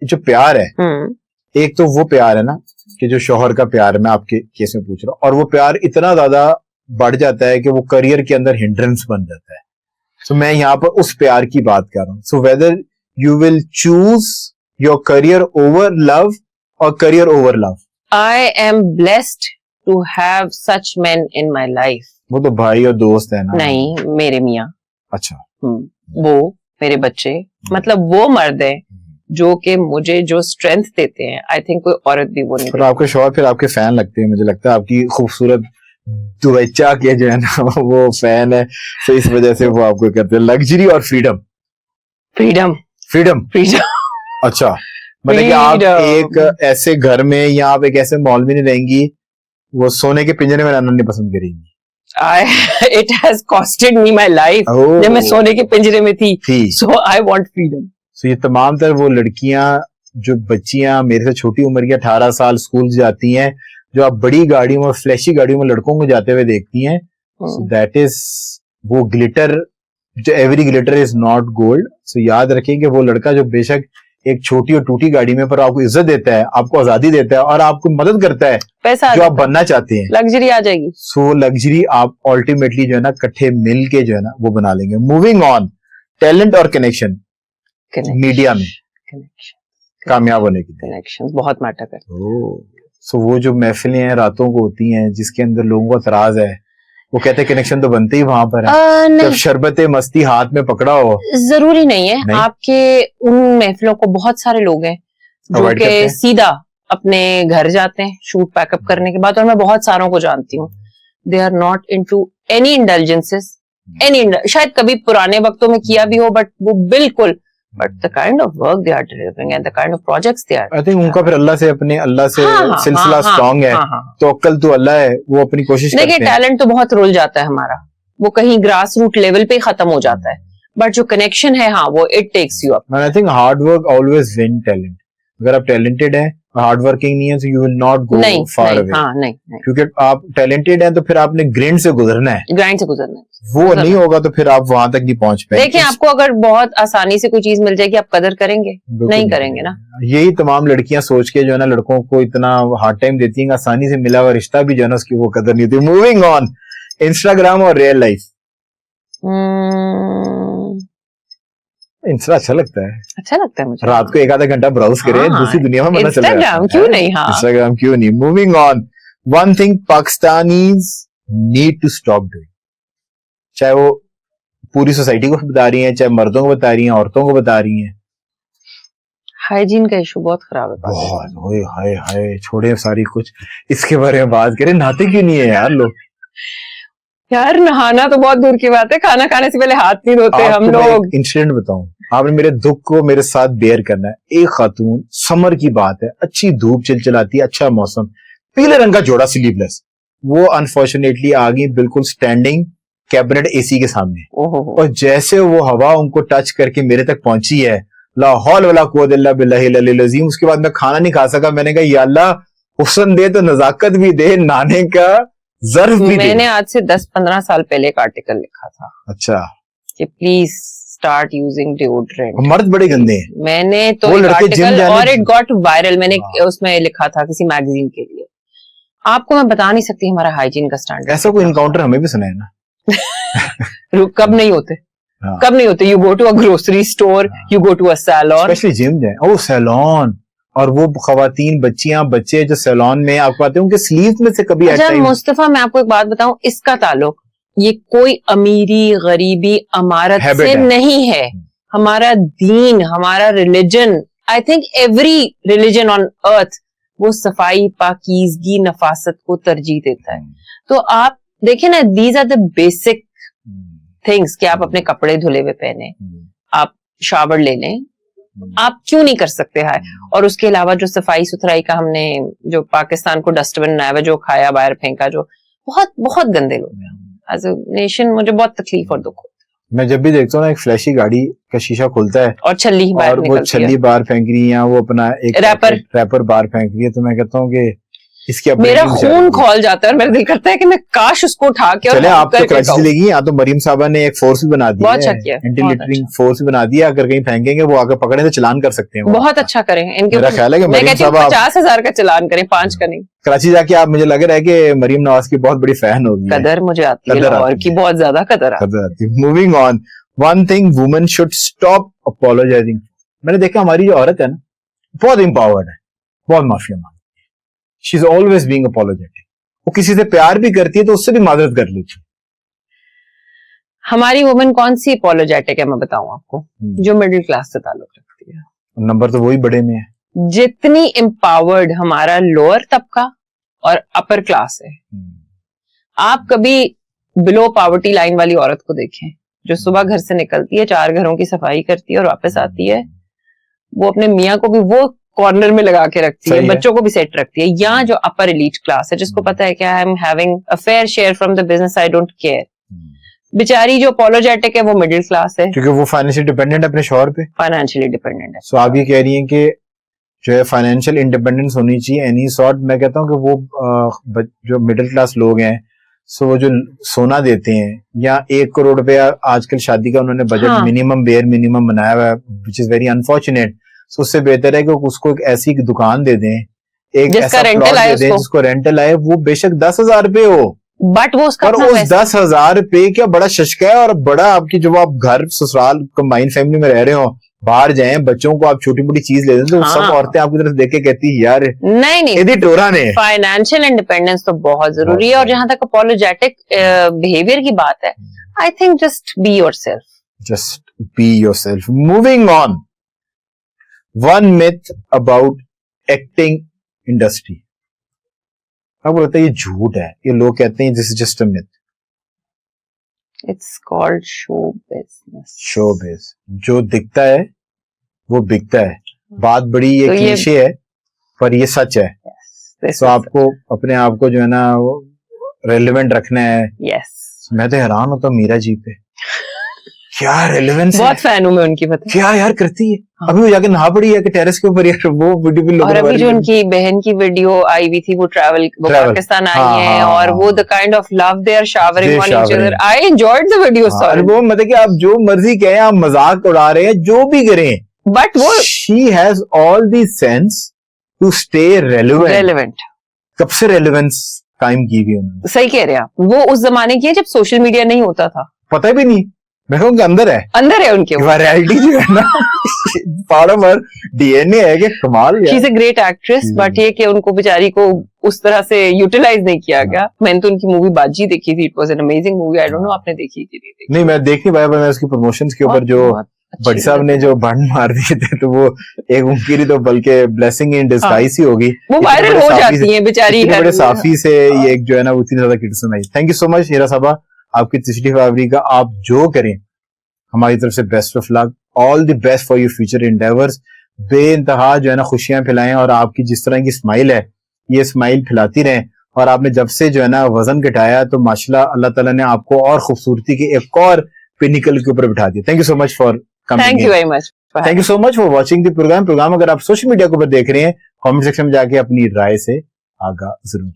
जो प्यार है, एक तो वो प्यार है ना कि जो शौहर का प्यार है, मैं आपके केस में पूछ रहा हूँ, और वो प्यार इतना ज्यादा बढ़ जाता है कि वो करियर के अंदर हिंड्रेंस बन जाता है। सो मैं यहाँ पर उस प्यार की बात कर रहा हूँ। So whether you will choose your career over love और career over love? I am blessed to have such men in my life. वो तो भाई और दोस्त है ना? नहीं, मेरे मियाँ। अच्छा। वो मेरे बच्चे, मतलब वो मर्द है जो कि मुझे जो स्ट्रेंथ देते हैं, आई थिंक कोई औरत भी वो नहीं। आपके शौहर फिर आपके फैन लगते हैं, मुझे लगता है आपकी खूबसूरत दुबच्चा के जो है ना वो फैन है, तो इस वजह से वो आपको करते हैं। लग्जरी और फ्रीडम? फ्रीडम। अच्छा, मतलब कि आप एक ऐसे घर में या आप एक ऐसे माहौल में नहीं रहेंगी, वो सोने के पिंजरे में रहना नहीं पसंद करेंगी? It has costed me my life. Oh. जब मैं सोने के पिंजरे में थी, थी। so I want freedom. So ये तमाम तर वो लड़कियां जो बच्चियां मेरे से छोटी उम्र की 18 साल स्कूल जाती हैं, जो आप बड़ी गाड़ियों में, फ्लैशी गाड़ियों में लड़कों को जाते हुए देखती हैं, so that is वो ग्लिटर, जो every glitter is not gold. So याद रखें कि वो लड़का जो बेशक एक छोटी और टूटी गाड़ी में, पर आपको इज्जत देता है, आपको आजादी देता है और आपको मदद करता है, पैसा जो आप बनना चाहते हैं, लग्जरी आ जाएगी। सो लग्जरी आप अल्टीमेटली जो है ना इकट्ठे मिल के जो है ना वो बना लेंगे। मूविंग ऑन, टैलेंट और कनेक्शन मीडिया में कामयाब होने की कनेक्शन बहुत मैटर करते हैं। सो वो जो महफिलें हैं रातों को होती हैं जिसके अंदर लोगों को एतराज है, वो कहते हैं कनेक्शन तो बनते ही वहां पर है। जब शरबत मस्ती हाथ में पकड़ा हो, जरूरी नहीं है नहीं? आपके उन महफिलों को बहुत सारे लोग हैं जो कि सीधा अपने घर जाते हैं शूट पैकअप करने के बाद, और मैं बहुत सारों को जानती हूँ, they are not into any indulgences, शायद कभी पुराने वक्तों में किया भी हो, बट वो बिल्कुल, but the kind of work they are delivering and the kind of projects they are, I think उनका फिर अल्लाह से सिलसिला स्ट्रांग है, तो अक्ल तो अल्लाह है, वो अपनी कोशिश करते हैं। देखिए टैलेंट तो बहुत रुल जाता है हमारा, वो कहीं ग्रास रूट लेवल पे खत्म हो जाता है, बट जो कनेक्शन है हाँ वो it takes you up. I think hard work always win talent. अगर आप टैलेंटेड हैं, हार्ड वर्किंग नहीं है, तो you will not go far away. नहीं, क्योंकि आप टैलेंटेड हैं तो फिर आपने ग्राइंड से गुजरना है, वो नहीं होगा तो फिर आप वहां तक नहीं पहुंच पाएंगे। देखिए आपको अगर बहुत आसानी से कोई चीज मिल जाएगी, आप कदर करेंगे? नहीं करेंगे ना। यही तमाम लड़कियां सोच के जो है ना लड़कों को इतना हार्ड टाइम देती हैं, आसानी से मिला हुआ रिश्ता भी जो है ना उसकी वो कदर नहीं होती। मूविंग ऑन, इंस्टाग्राम और रियल लाइफ। इंस्टा अच्छा लगता है मुझे, रात को 1 आधा घंटा ब्राउज करें, दूसरी दुनिया में मना चल रहा है। इंस्टाग्राम क्यों नहीं? हाँ इंस्टाग्राम क्यों नहीं। Moving on, one thing Pakistanis need to stop doing, चाहे वो पूरी सोसाइटी को बता रही हैं, चाहे मर्दों को बता रही हैं, औरतों को बता रही हैं, हाइजीन का इशू बहुत खराब है। बहुत हाय हाय छोड़े सारी कुछ, इसके बारे में बात करें। नहाते क्यों नहीं है यार लोग? यार नहाना तो बहुत दूर की बात है, खाना खाने से पहले हाथ नहीं धोते हम लोग। इंसिडेंट बताऊं, आपने मेरे दुख को मेरे साथ बेयर करना है। एक खातून, समर की बात है, अच्छी धूप चिलचिलाती है, अच्छा मौसम, पीले रंग का जोड़ा स्लीवलेस, वो अनफॉर्चुनेटली आ गई बिल्कुल स्टैंडिंग कैबिनेट एसी के सामने, और जैसे वो हवा उनको टच करके मेरे तक पहुंची है, ला हौल वला कुव्वत इल्ला बिल्लाहिल अज़ीम, उसके बाद मैं खाना नहीं खा सका। मैंने कहा या अल्लाह हुस्न दे तो नजाकत भी दे, नहाने का ज़र्फ भी दे। मैंने आज से 10-15 साल पहले एक आर्टिकल लिखा था, अच्छा, कि प्लीज स्टार्ट यूजिंग डिओड्रेंट। मर्द बड़े गंदे हैं। मैंने तो एक आर्टिकल, और इट गॉट वायरल, मैंने उसमें लिखा था किसी मैगजीन के लिए। आपको मैं बता नहीं सकती हमारा हाइजीन का स्टैंडर्ड। ऐसा कोई इनकाउंटर हमें भी सुना है ना? कब नहीं होते, कब नहीं होते। You go to a grocery store, you go to a salon, specially gym जाए, ओ सैलून, और वो खवातीन, बच्चियां, बच्चे जो सैलून में आपको आते हैं, उनके स्लीव में से कभी अच्छा मुस्तफा, मैं आपको एक बात बताऊं, इसका ताल्लुक ये कोई अमीरी गरीबी अमारत से नहीं है। हमारा दीन, हमारा religion, I think every religion on earth, वो सफाई, पाकीज़गी, नफासत को तरजीह देता है। तो आप देखिए ना, these are the basic things, कि आप अपने कपड़े धुले हुए पहने, आप शावर ले लें, आप क्यों नहीं कर सकते हैं? और उसके अलावा जो सफाई सुथराई का हमने जो पाकिस्तान को डस्टबिन बनाया हुआ, जो खाया बाहर फेंका, जो बहुत बहुत गंदे लोग हैं एज अ नेशन, मुझे बहुत तकलीफ और दुख होता है। मैं जब भी देखता हूँ ना, एक फ्लैशी गाड़ी का शीशा खुलता है और छल्ली बाहर और वो छल्ली बाहर फेंक रही है, वो अपना एक रैपर बाहर फेंक रही है, तो मैं कहता हूँ कि इसकी मेरा खून खौल जाता है और मेरा दिल करता है कि मैं काश उसको उठा के, चले आप तो कराची चलेगी, यहाँ तो मरीम साहबा ने एक फोर्स भी बना दी है, अच्छा किया, एंटी लिटरिंग फोर्स भी बना दिया। अगर कहीं फेंकेंगे वो आगे पकड़े तो चलान कर सकते हैं। बहुत अच्छा करें इनके। मेरा ख्याल है कि मैं कहती हूँ 50,000 का चलान करें, 5 का नहीं। कराची जाके आप, मुझे लग रहा है कि मरीम नवाज की बहुत बड़ी फैन होगी। कदर मुझे आती है लाहौर की, बहुत ज्यादा कदर आती है। Moving on, one thing women should stop apologising. मैंने देखा हमारी जो औरत है ना, बहुत एम्पावर्ड है, बहुत माफिया मांगती है, she is always being apologetic. वो किसी से प्यार भी करती है तो उससे भी माजरत कर लेती है। हमारी वुमेन कौन सी अपोलोजेटिक है मैं बताऊं आपको, जो मिडिल क्लास से ताल्लुक रखती है। नंबर तो वही बड़े में है। जितनी एम्पावर्ड हमारा लोअर तबका और अपर क्लास है, आप कभी बिलो पॉवर्टी लाइन वाली औरत को देखें, जो सुबह घर से निकलती है, 4 घरों की सफाई करती है और वापस आती है, वो अपने मियाँ को भी, वो कॉर्नर में लगा के रखती है, सही है। बच्चों को भी सेट रखती है। यहाँ जो अपर एलीट क्लास है, जिसको पता है कि I am having a fair share from the business, I don't care, बेचारी जो अपोलोजेटिक है वो मिडिल क्लास है, क्योंकि वो फाइनेंशियल डिपेंडेंट है अपने शौहर पे। फाइनेंशियली डिपेंडेंट है। सो आप ये कह रही हैं कि जो है फाइनेंशियल इंडिपेंडेंस होनी चाहिए एनी सॉर्ट। मैं कहता हूँ कि वो जो मिडिल क्लास लोग हैं, सो वो जो सोना देते हैं या 1 करोड़ रुपया आजकल शादी का उन्होंने बजट हाँ। मिनिमम बेयर मिनिमम बनाया हुआ है, विच इज वेरी अनफॉर्चुनेट। सो उससे बेहतर है कि उसको एक ऐसी दुकान दे दें, एक जिसका ऐसा रेंटल प्लॉट आए दे दें उसको। जिसको रेंटल आए, वो बेशक 10,000 रुपये हो, बट वो उसका पर अपना उस पैसा, 10,000 रुपये क्या बड़ा शशका है। और बड़ा आपकी जब आप घर ससुराल कंबाइन फैमिली में रह रहे हो, बाहर जाए, बच्चों को आप छोटी मोटी चीज ले दें तो हाँ। सब औरतें आपकी तरफ देख के कहती है यार नहीं यदि टोरा ने। फाइनेंशियल इंडिपेंडेंस तो बहुत जरूरी है। बहुत और जहां तक अपोलोजेटिक बिहेवियर की बात है, I think just be yourself. Just be yourself. Moving on. One myth about acting industry. आपको लगता है ये झूठ है, ये लोग कहते हैं this is just a myth. It's called show business. Showbiz, जो दिखता है वो बिकता है। बात बड़ी ये तो ये- क्लीशे है पर ये सच है। तो आपको अपने आप को जो है ना रेलिवेंट रखना है। यस, मैं तो हैरान होता हूँ मीरा जी पे, क्या रेलेवेंस है, बहुत फैन हूं मैं उनकी, पता है। क्या यार करती है। हाँ। अभी वो जाके नहा पड़ी है कि टेरेस के ऊपर यार, वो वीडियो भी लोगों और ने अभी वायरल जो कर दी। उनकी बहन की वीडियो आई हुई थी, वो वो Travel. पाकिस्तान आई हाँ, हैं, हाँ, और हाँ, वो हाँ। The kind of love they are showering They're on each showering. Other. I enjoyed the video हाँ, और वो मतलब कि आप जो मर्जी कहें, आप मजाक उड़ा रहे हैं, जो भी करें, बट वो she has all the sense to stay relevant. Relevant, कब से रेलेवेंस कायम की हुई उन्होंने, सही कह रहे हैं आप। वो उस जमाने की है जब सोशल मीडिया नहीं होता था, पता भी नहीं। मैं कहूँ अंदर है, अंदर है उनके। वायरलिटी जो है ना पार्ट ऑफ हर डीएनए है कि कमाल शी इज यार। अ ग्रेट एक्ट्रेस, बट ये कि उनको बेचारी को उस तरह से यूटिलाइज नहीं किया गया। मैंने तो उनकी मूवी बाजी देखी थी, it was an amazing movie. I don't know आपने देखी कि नहीं देखी। नहीं मैं देख नहीं पाया, पर मैं उसकी प्रमोशंस के ऊपर जो बहुत अच्छी बड़ी साहब ने जो बंड मार दिए थे, तो वो एक उनकी नहीं तो बल्कि ब्लेसिंग इन डिस्गाइज ही होगी। वो इतने वायरल बड़े हो साफी जाती से- है बेचारी। इतने बड़े साफी से ये एक जो है ना वो इतनी ज्यादा क्रिटिसिज्म आई। Thank you so much Hira sahiba, आपकी 365 फरवरी का आप जो करें हमारी तरफ से best of luck, all the best for your future endeavours. बेइंतहा जो है ना खुशियां फैलाएं, और आपकी जिस तरह की स्माइल है ये स्माइल फैलाती रहें। और आपने जब से जो है ना वजन घटाया तो माशाल्लाह अल्लाह ताला ने आपको और खूबसूरती के एक और पिनिकल के ऊपर बिठा दिया। Thank you so much for thank coming. You very much. Thank you so much for watching the programme. अगर आप सोशल मीडिया के ऊपर देख रहे हैं, कमेंट सेक्शन में जाके अपनी राय से आगाह जरूर